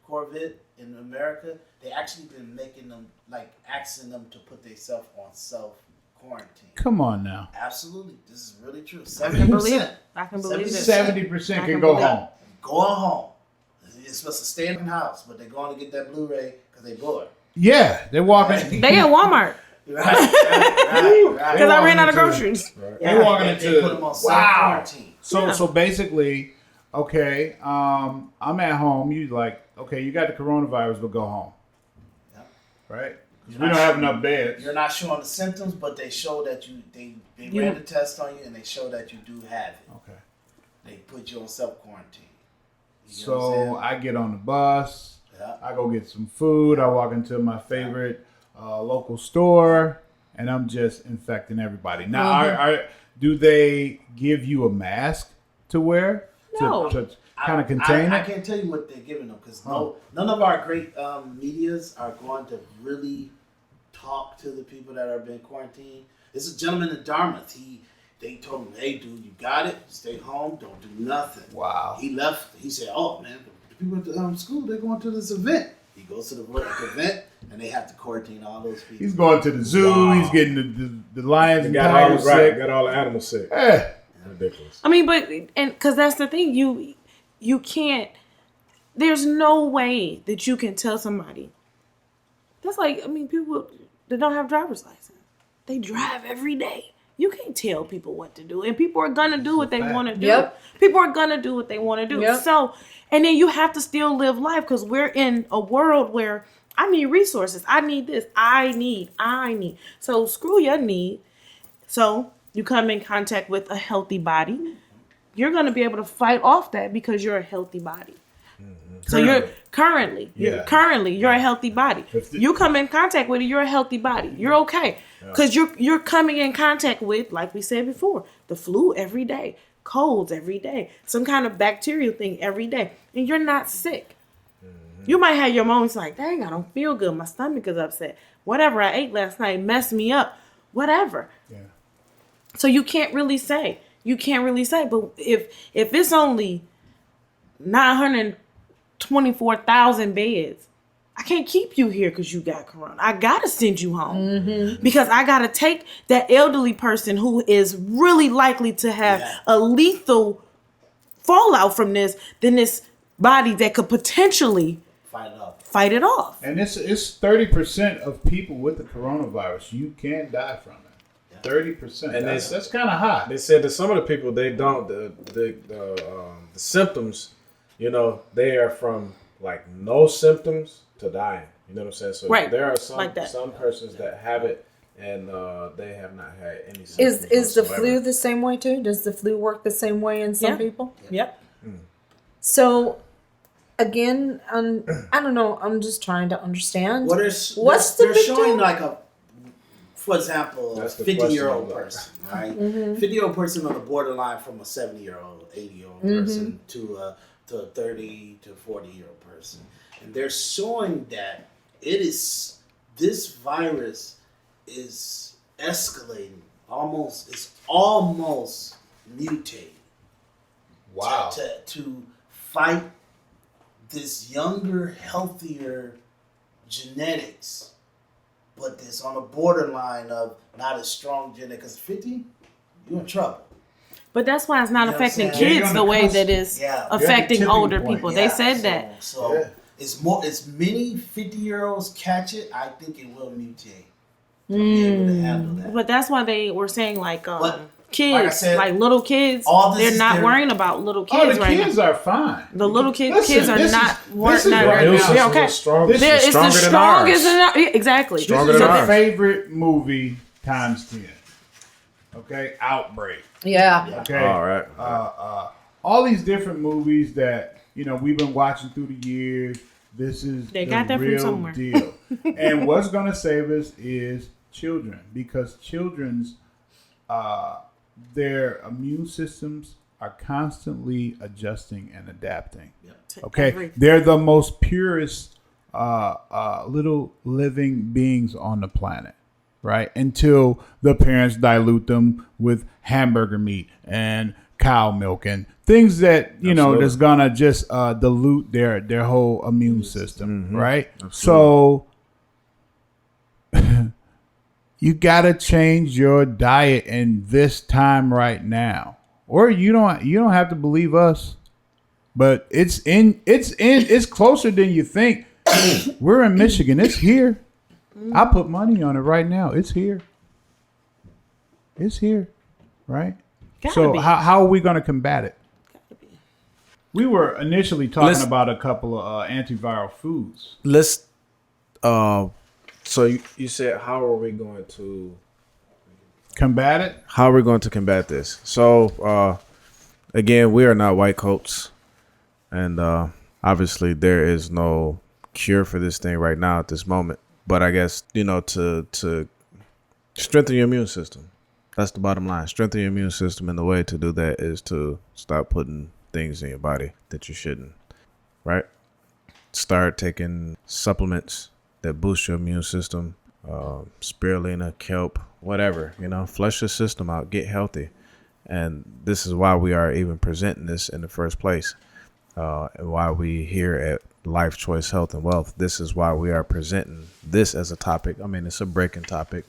Corvette in America, they actually been making them, like asking them to put themselves on self-quarantine. Come on now. Absolutely. This is really true. I can believe 70%. it. I can believe it. 70% can go home. Going home. You're supposed to stay in the house, but they're going to get that Blu-ray because they bored. Yeah, they're walking. They at Walmart. Right. Because I ran out of groceries. Right. They're walking They into. put them on self-quarantine. So basically, okay, I'm at home. You like, okay, you got the coronavirus, but go home. Yeah. Right? 'Cause we don't have enough beds. You're not showing the symptoms, but they show that they ran the test on you and they show that you do have it. Okay. They put you on self-quarantine. So I get on the bus. Yeah. I go get some food. I walk into my favorite local store, and I'm just infecting everybody. Now, do they give you a mask to wear No. to kind of contain I it? can't tell you what they're giving them because none of our great medias are going to really talk to the people that are being quarantined. There's a gentleman in Dartmouth. They told him, "Hey, dude, you got it. Stay home. Don't do nothing." Wow. He left. He said, "Oh man, the people at the school, they're going to this event." He goes to the event, and they have to quarantine all those people. He's going to the zoo. Wow. He's getting the lions and Got all, tigers sick. got all the animals sick. Eh. Ridiculous. I mean, because that's the thing. You can't. There's no way that you can tell somebody. That's like, I mean, people that don't have driver's license, they drive every day. You can't tell people what to do, and people are gonna do what they want to do. Yep. People are gonna do what they want to do. Yep. So, and then you have to still live life because we're in a world where I need resources. I need this. I need. So screw your need. So you come in contact with a healthy body. You're gonna be able to fight off that because you're a healthy body. So you're currently you're a healthy body. You come in contact with it, you're a healthy body. You're okay because you're coming in contact with, like we said before, the flu every day, colds every day, some kind of bacterial thing every day, and you're not sick. You might have your moments like, dang, I don't feel good. My stomach is upset. Whatever I ate last night messed me up. Whatever. Yeah. So you can't really say. But if it's only 924,000 beds, I can't keep you here because you got corona. I gotta send you home because I gotta take that elderly person who is really likely to have a lethal fallout from this, than this body that could potentially fight it off. And it's 30% of people with the coronavirus. You can die from it. 30%. And that's kind of high. They said that some of the people, they don't the symptoms, they are from like no symptoms to dying. You know what I'm saying? So there are some persons that have it and they have not had any symptoms. Is the whatsoever. flu the same way too? Does the flu work the same way in some people? Yep. So again, I don't know. I'm just trying to understand. What's the they're big showing deal? for example, a That's the 50-year-old question, person, right? 50-year-old person on the borderline from a 70-year-old, 80-year-old person to a 30 to 40-year-old person. And they're showing that this virus is escalating, it's almost mutating. Wow. To fight this younger, healthier genetics, but it's on a borderline of not as strong genetics. Because 50, you're in trouble. But that's why it's not You know what I'm affecting saying? kids the way that it's affecting tipping older point. people. They said that. So it's many 50-year-olds catch it. I think it will mutate to be able to handle that. But that's why they were saying like kids, like I said, little kids, they're not worrying about little kids the right kids are fine. now. The little kids Listen, are not worried right right now. now. They're okay. This is It's the strongest exactly. Stronger This is than our ours. favorite movie times 10. Okay, Outbreak. Yeah. Okay, All right. all these different movies that we've been watching through the years. This is They the got that from real somewhere. deal. And what's going to save us is children, because children's their immune systems are constantly adjusting and adapting. Okay, they're the most purest little living beings on the planet. right? Until the parents dilute them with hamburger meat and cow milk and things that, that's gonna just dilute their whole immune system, right? Absolutely. So you gotta change your diet in this time right now. Or you don't have to believe us. But it's closer than you think. We're in Michigan. It's here. I put money on it right now. It's here. It's here. Right? So how are we going to combat it? We were initially talking about a couple of antiviral foods. Let's so you said, how are we going to combat it? How are we going to combat this? So again, we are not white coats, and obviously there is no cure for this thing right now at this moment. But I guess, to strengthen your immune system. That's the bottom line. Strengthen your immune system, and the way to do that is to stop putting things in your body that you shouldn't, right? Start taking supplements that boost your immune system, spirulina, kelp, whatever, flush your system out, get healthy. And this is why we are even presenting this in the first place, and why we here at Life Choice Health and Wealth. This is why we are presenting this as a topic. I mean, it's a breaking topic.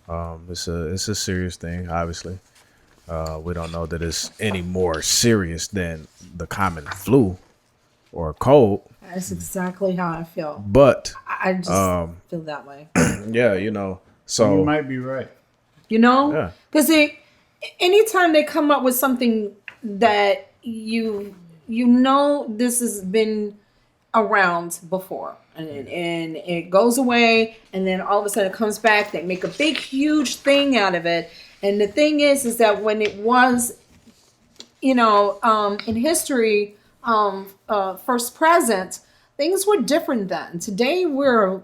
It's a serious thing, obviously. We don't know that it's any more serious than the common flu or cold. That's exactly how I feel. But I just feel that way. Yeah, so you might be right. Because anytime they come up with something that this has been around before, and it goes away, and then all of a sudden it comes back, they make a big huge thing out of it. And the thing is that when it was in history, first present, things were different then. Today we're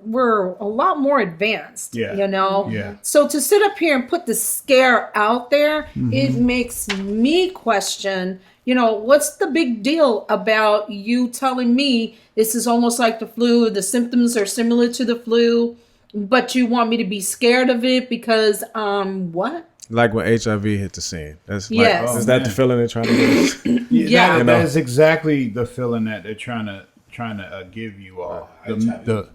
a lot more advanced. Yeah. So to sit up here and put the scare out there, it makes me question, what's the big deal about you telling me this is almost like the flu, the symptoms are similar to the flu, but you want me to be scared of it because what? Like when HIV hit the scene. That's yes. Is that the feeling they're trying to get? Yeah. That is exactly the feeling that they're trying to give you all. The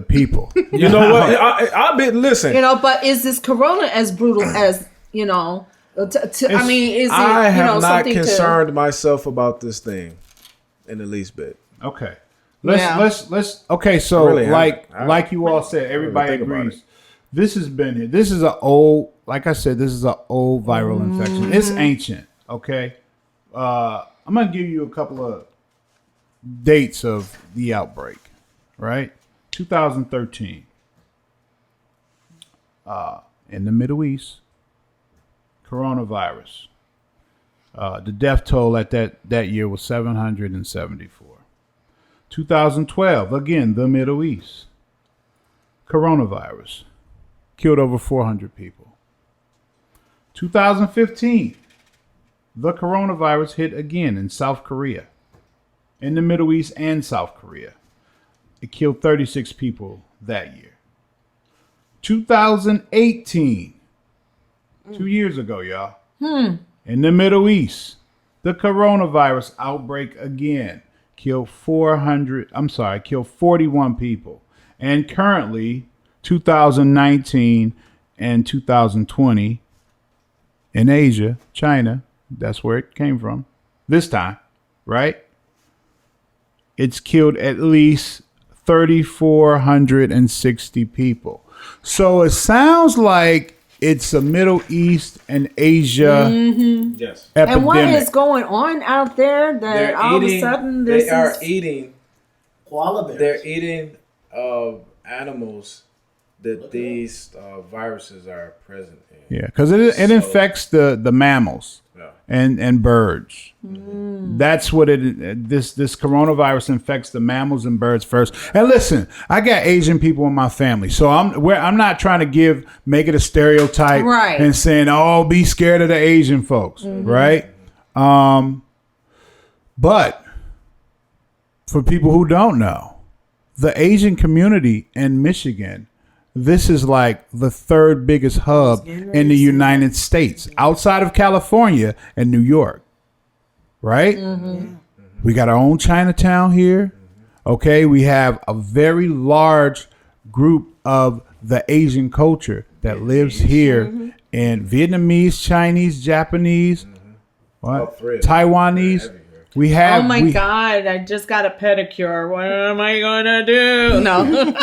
people. You know what? I've been listen. But is this corona as brutal as I mean, is it? I have not something concerned myself about this thing in the least bit. Okay. Let's. Okay. So really like you all said, everybody agrees. This has been here. This is an old, like I said, this is an old viral infection. It's ancient. Okay. I'm gonna give you a couple of dates of the outbreak. Right. 2013. In the Middle East, coronavirus. The death toll at that year was 774. 2012, again, the Middle East. Coronavirus. Killed over 400 people. 2015, the coronavirus hit again in South Korea. In the Middle East and South Korea. It killed 36 people that year. 2018, 2 years ago, y'all. In the Middle East, the coronavirus outbreak again killed 41 people. And currently, 2019 and 2020 in Asia, China, that's where it came from. This time, right? It's killed at least 3,460 people. So it sounds like it's a Middle East and Asia Yes. epidemic. And what is going on out there that all of a sudden they are eating koala bears. They're eating animals that these viruses are present in. Yeah, because it infects the mammals and birds. That's what this coronavirus infects the mammals and birds first. And listen, I got Asian people in my family, so I'm not trying to make it a stereotype and saying, oh, be scared of the Asian folks, right? But for people who don't know, the Asian community in Michigan this is like the third biggest hub in the United States, outside of California and New York. Right? Mm-hmm. We got our own Chinatown here. Okay, we have a very large group of the Asian culture that lives here, and Vietnamese, Chinese, Japanese, Taiwanese. We have. Oh my God! I just got a pedicure. What am I gonna do? No,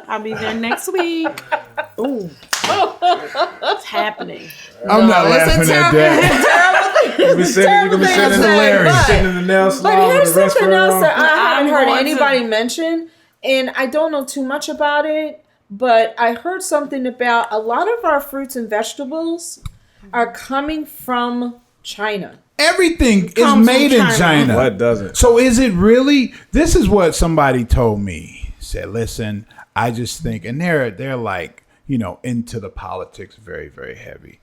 I'll be there next week. Ooh, it's happening. I'm not laughing at that. You're gonna be sitting in the nail But salon here's with the something else restaurant. that I haven't heard going anybody mention, and I don't know too much about it, but I heard something about a lot of our fruits and vegetables are coming from China. Everything is Comes from made in China. China. What doesn't? So is it really? This is what somebody told me. Said, listen, I just think, and they're like, into the politics very, very heavy.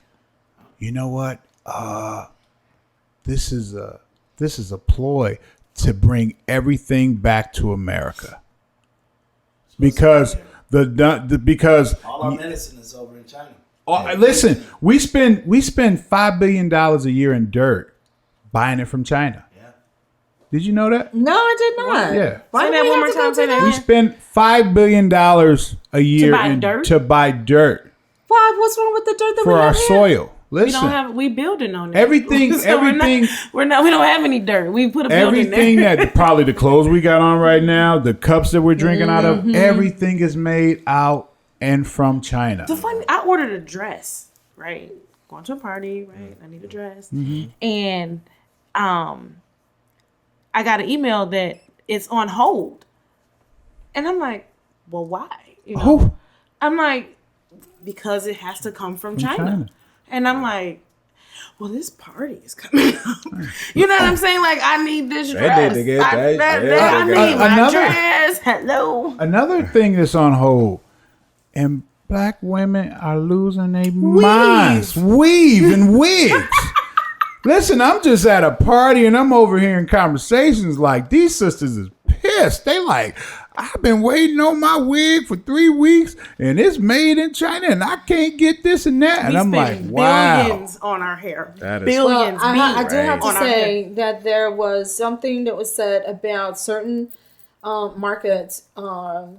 You know what? This is a ploy to bring everything back to America. Because because all our medicine is over in China. listen, we spend $5 billion a year in dirt buying it from China. Yeah. Did you know that? No, I did not. Yeah. Why Say do that we one have more to go time, say to that We again. spend $5 billion a year To buy dirt? Why? What's wrong with the dirt that for we our have here? soil. We Listen, don't have. We building on that. everything, So everything, we don't have any dirt. We put a building everything there. that probably the clothes we got on right now, the cups that we're drinking out of, everything is made out and from China. The funny, I ordered a dress. Right, going to a party. Right, I need a dress, and I got an email that it's on hold, and I'm like, well, why? Who? I'm like, because it has to come from China. And I'm like, well, this party is coming up. You know what I'm saying? Like, I need this dress. need to get I that. need my Another- dress. Hello. Another thing that's on hold, and black women are losing their minds. Weave and wigs. Listen, I'm just at a party and I'm overhearing conversations like these sisters is pissed. They like, I've been waiting on my wig for 3 weeks and it's made in China and I can't get this and that. And We I'm like, spend wow. billions on our hair. That is- Billions. Well, I do have to on our say hair. that there was something that was said about certain markets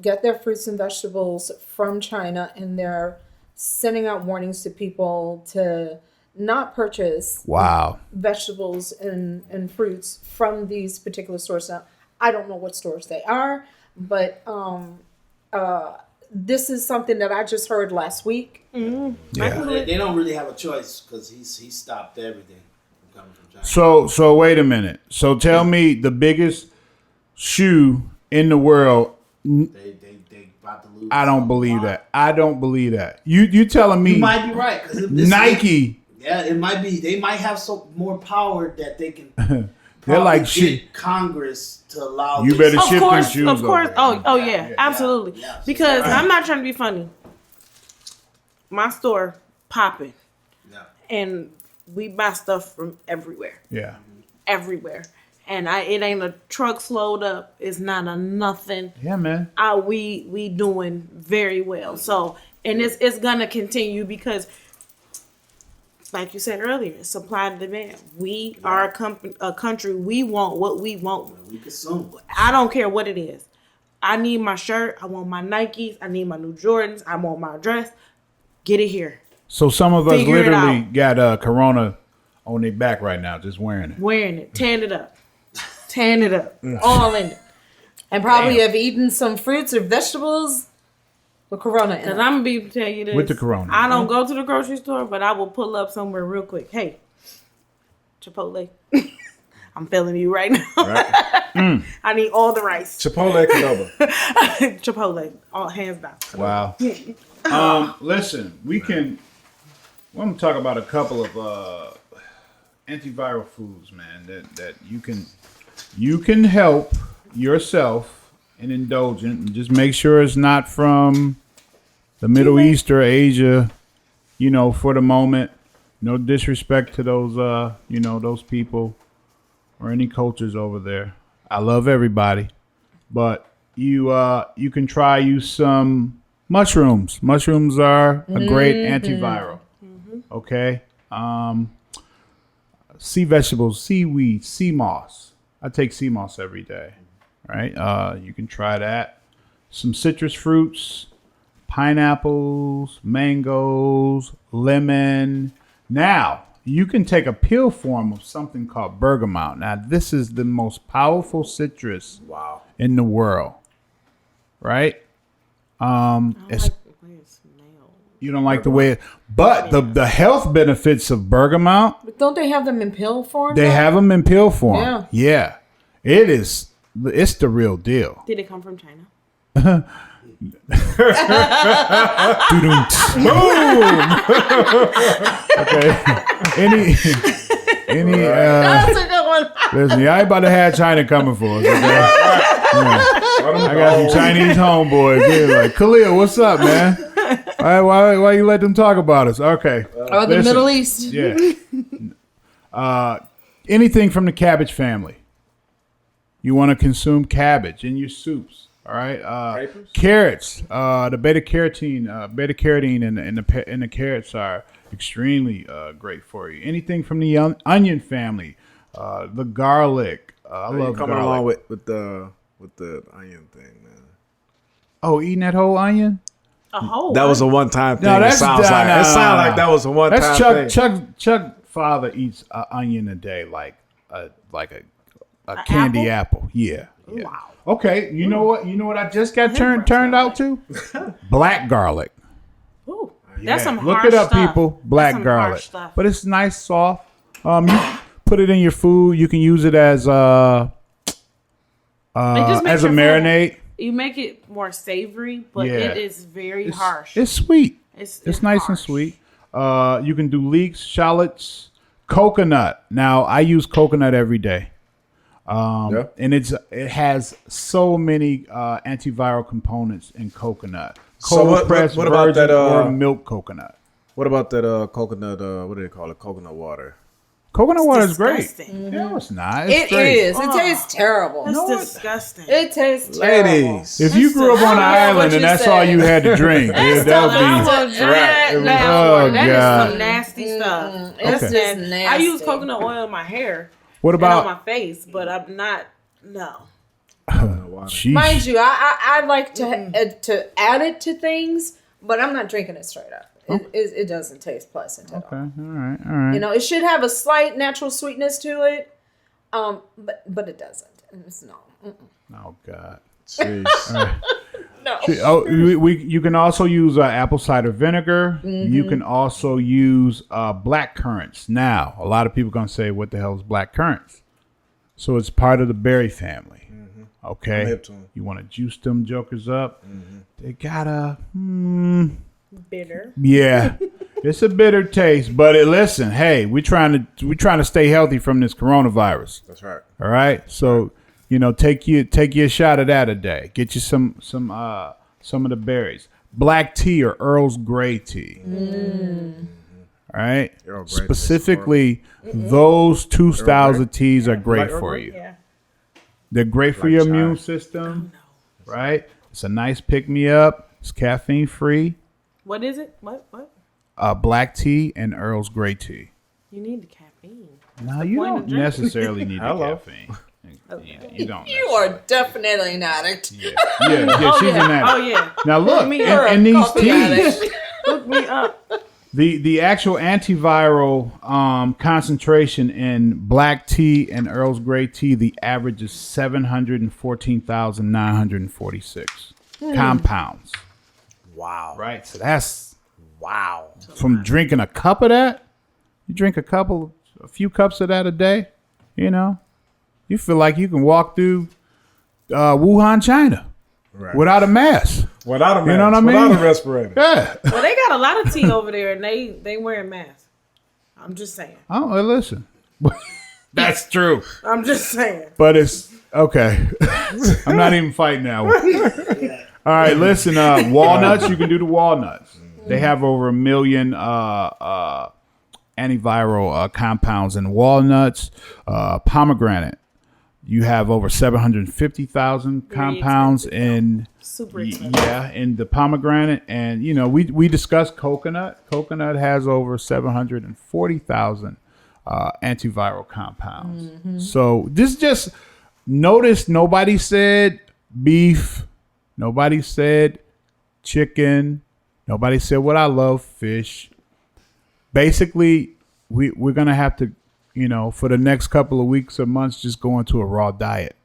get their fruits and vegetables from China, and they're sending out warnings to people to not purchase Wow. vegetables and fruits from these particular stores. Now, I don't know what stores they are, but this is something that I just heard last week. Yeah. They don't really have a choice because he stopped everything from coming from China. So wait a minute. So tell me the biggest shoe in the world. They about to lose. I don't believe that. I don't believe that. You telling me You might be right because Nike? Yeah, it might be. They might have so more power that they can. They're like get shit. Congress to allow. You this. better ship them shoes. Of course. over. Oh yeah, absolutely. yeah. Because I'm not trying to be funny. My store popping, Yeah. and we buy stuff from everywhere. Yeah. Everywhere. And it ain't a truck's load up. It's not a nothing. Yeah, man. We doing very well. So, and it's gonna continue because, like you said earlier, supply and demand. We are a country. We want what we want. We consume. I don't care what it is. I need my shirt. I want my Nikes. I need my new Jordans. I want my dress. Get it here. So some of us Figure it literally out. got Corona on their back right now, just wearing it. Wearing it. Tearing it up. Tearing it up. All in it. And probably have eaten some fruits or vegetables with Corona in Because it. I'm going to tell you this. With the Corona. I don't go to the grocery store, but I will pull up somewhere real quick. Hey, Chipotle. I'm feeling you right now. Right. I need all the rice. Chipotle Qdoba. Chipotle. All hands down. Wow. Listen, I'm going to talk about a couple of antiviral foods, man, that you can help yourself in indulgent and just make sure it's not from the Middle East or Asia, for the moment. No disrespect to those those people or any cultures over there. I love everybody, but you can try some Mushrooms. Mushrooms are a great antiviral. Okay. Sea vegetables, seaweed, sea moss. I take sea moss every day. Right. You can try that. Some citrus fruits, pineapples, mangoes, lemon. Now, you can take a peel form of something called bergamot. Now, this is the most powerful citrus in the world. Right? It's, you don't like the way it, but the health benefits of bergamot, But don't they have them in pill form? they though? have them in pill form. Yeah. Yeah. It's the real deal. Did it come from China? Boom. Okay. Any That's a good one. listen, y'all ain't about to have China coming for us, okay? Yeah. I got some Chinese homeboys. They're like, Khalil, what's up, man? Why you let them talk about us? Okay. Or the Listen. Middle East. Yeah. Anything from the cabbage family. You want to consume cabbage in your soups. All right. Carrots. The beta carotene in the carrots are extremely great for you. Anything from the onion family. The garlic. I love coming garlic. along with the onion thing, man. Oh, eating that whole onion? A whole. That was a one-time thing. No, it sounds like that was a one-time That's thing. Chuck father eats an onion a day like a candy apple. Yeah. Wow. Okay, you know what I just got turned out to? Black garlic. Ooh, Yeah. that's some Look harsh it up, stuff. people. Black some garlic. harsh stuff. But it's nice, soft. You put it in your food. You can use it as It just makes as a your food- marinade. You make it more savory, but Yeah. it is very harsh. It's sweet. It's Nice and harsh. sweet. You can do leeks, shallots, coconut. Now I use coconut every day. And it has so many antiviral components in coconut. So Cold what pressed about virgin that, or milk coconut? What about that coconut? What do they call it? Coconut water. Coconut water is great. Disgusting. No, it's not. It is. It tastes terrible. That's No, disgusting. It tastes terrible. Ladies, If you grew up on an I don't know what island and you that's said. all you had to drink, that would be. Oh, That is God. some nasty stuff. It's Okay. just And nasty. I use coconut oil in my hair What and on about? my face, but I'm not. No. Sheesh. Mind you, I like to add it to things, but I'm not drinking it straight up. It doesn't taste pleasant at Okay. all. All right. You know, it should have a slight natural sweetness to it, but it doesn't. It's no. Oh God. jeez. No. Oh, you can also use apple cider vinegar. You can also use black currants. Now, a lot of people gonna say, "What the hell is black currants?" So it's part of the berry family. Okay, hip to 'em. you want to juice them jokers up. They got a Bitter. yeah. It's a bitter taste, but listen, hey, we're trying to stay healthy from this coronavirus. That's right. All right, so take your shot of that a day. Get you some of the berries. Black tea or Earl's Grey tea. All right, Earl Grey specifically those two styles of teas are great for you. Yeah. They're great for Like your chai. immune system. Right, it's a nice pick me up. It's caffeine free. What is it? What? Black tea and Earl's Grey tea. You need the caffeine. No, you point of don't drinking? necessarily need the Hello. caffeine. You don't. You are definitely an addict. Yeah, she's an addict. Oh yeah. Now look, me in these coffee teas, addict. Hook me up. the actual antiviral concentration in black tea and Earl's Grey tea, the average is 714,946 compounds. Wow. Right, so that's Wow. from drinking a cup of that. You drink a few cups of that a day. You feel like you can walk through Wuhan, China, Right. without a mask. Without a mask. You know what I mean? Without a respirator. Yeah. Well, they got a lot of tea over there, and they wearing masks. I'm just saying. Oh, well, listen. That's true. I'm just saying. But it's okay. I'm not even fighting that one. All right, listen. Walnuts. You can do the walnuts. They have over 1 million antiviral compounds in walnuts. Pomegranate. You have over 750,000 compounds in Super expensive. in the pomegranate, and we discussed coconut. Coconut has over 740,000 antiviral compounds. So this just notice nobody said beef, nobody said chicken, nobody said what I love, fish. Basically, we're gonna have to, for the next couple of weeks or months, just go into a raw diet.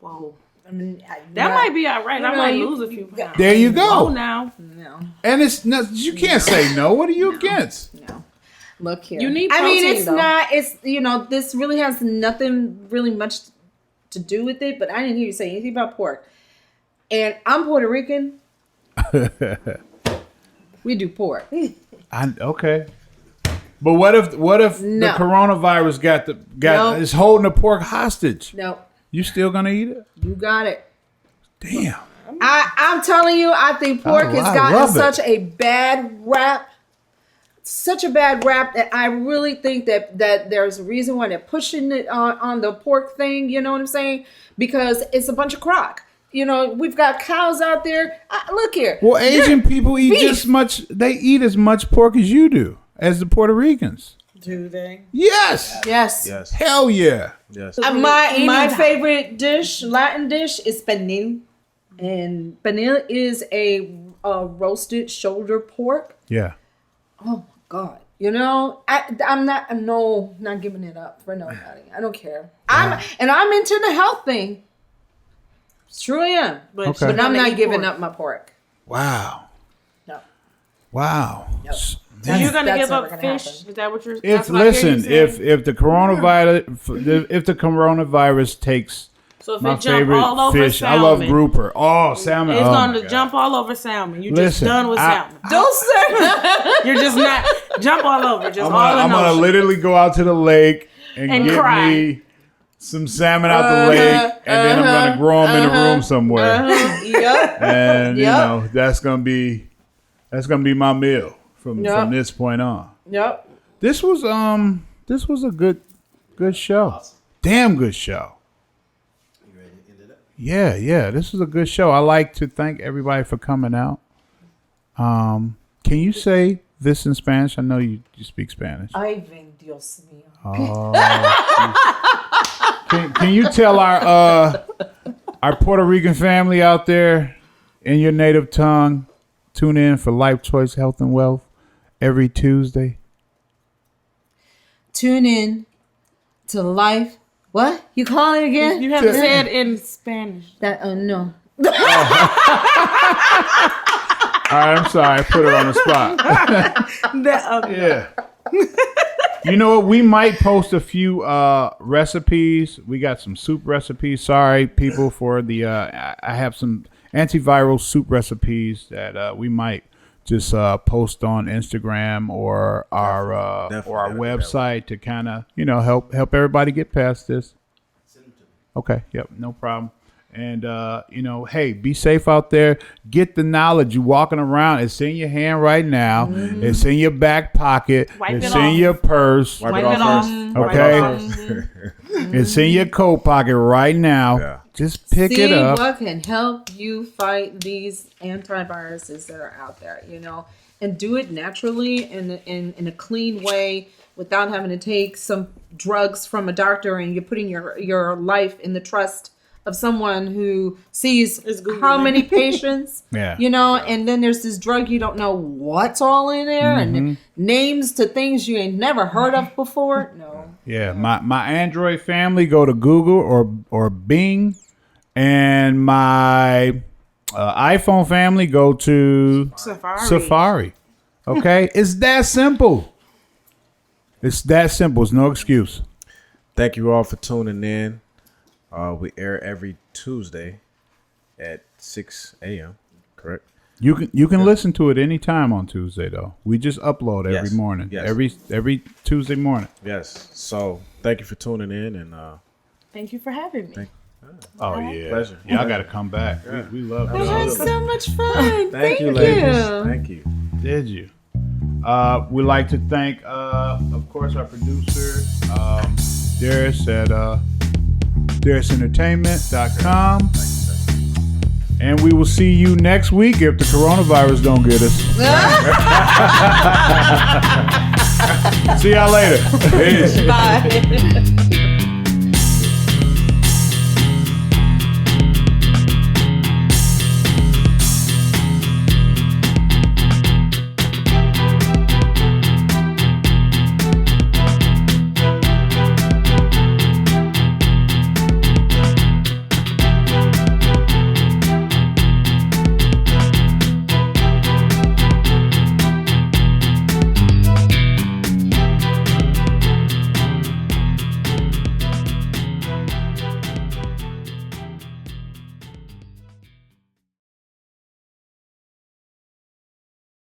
Whoa. I mean, That might be all right. I might lose a few pounds. There you go. Oh, now. No, And it's not, you can't say no. What are you against? no. Look here. You need I mean, protein, it's though. not. It's this really has nothing really much to do with it. But I didn't hear you say anything about pork. And I'm Puerto Rican. We do pork. Okay. But what if No. the coronavirus Nope. is holding the pork hostage? No, You still gonna eat it? you got it. Damn. I'm telling you, I think pork Oh, has I gotten love it. such a bad rap. Such a bad rap that I really think that there's a reason why they're pushing it on the pork thing. You know what I'm saying? Because it's a bunch of crock. We've got cows out there. Look here. Well, Asian people eat beef. just much. They eat as much pork as you do, as the Puerto Ricans. Do they? Yes. Yes. Yes. Hell yeah. Yes. My favorite dish, Latin dish, is pernil, and pernil is a roasted shoulder pork. Yeah. Oh my god! I'm not giving it up for nobody. I don't care. I'm into the health thing. Sure am, But, Okay. but I'm gonna not eat giving pork. up my pork. Wow. No. Wow. Yep. So you're gonna That's give never up gonna fish? happen. Is that what you're? If that's what I hear you listen, saying? if the coronavirus takes so if my it jump favorite all over fish, salmon, I love grouper. Oh, salmon. It's oh going my to God. jump all over salmon. You Listen, just done with I- salmon. Don't say. You're just not jump all over. Just I'm all gonna, in I'm gonna ocean. literally go out to the lake and And get cry. me some salmon out the lake, and then I'm gonna grow them in a room somewhere. Yep. And Yep. that's gonna be my meal from Yep. this point on. Yep. This was a good show. Damn good show. You ready to end it up? Yeah, this was a good show. I like to thank everybody for coming out. Can you say this in Spanish? I know you speak Spanish. Ay, ven, Dios mío. Oh, can you tell our Puerto Rican family out there in your native tongue, tune in for Life Choice Health and Wealth every Tuesday? Tune in to Life. What? You call it again? You have to say it in Spanish. That no. All right, I'm sorry. I put her on the spot. Yeah. You know what? We might post a few recipes. We got some soup recipes. Sorry, people, for the I have some antiviral soup recipes that we might just post on Instagram or our Definitely. website to kind of help everybody get past this. Okay. Yep. No problem. And hey, be safe out there. Get the knowledge. You walking around. It's in your hand right now. Mm-hmm. It's in your back pocket. Wipe it's it in off. your purse. Wipe Wipe it it off off. first. Okay. Wipe it off first. It's in your coat pocket right now. Yeah. Just pick See it up. what can help you fight these antiviruses that are out there, and do it naturally in a clean way without having to take some drugs from a doctor, and you're putting your life in the trust of someone who sees Is Googling. how many patients, Yeah. and then there's this drug you don't know what's all in there and names to things you ain't never heard of before. No. Yeah. My Android family go to Google or Bing, and my iPhone family go to Safari. Okay. It's that simple. It's that simple. It's no excuse. Thank you all for tuning in. We air every Tuesday at 6 a.m. Correct? You can listen to it anytime on Tuesday though. We just upload every Yes. morning. Yes. Every Tuesday morning. Yes. So thank you for tuning in, and Thank you for having me. Oh yeah. Pleasure. Y'all gotta come back. We love We it. had so much fun. thank you, ladies. Thank you. Did you? We'd like to thank, of course, our producer, Darius at DariusEntertainment.com. And we will see you next week if the coronavirus don't get us. See y'all later. Peace. Bye.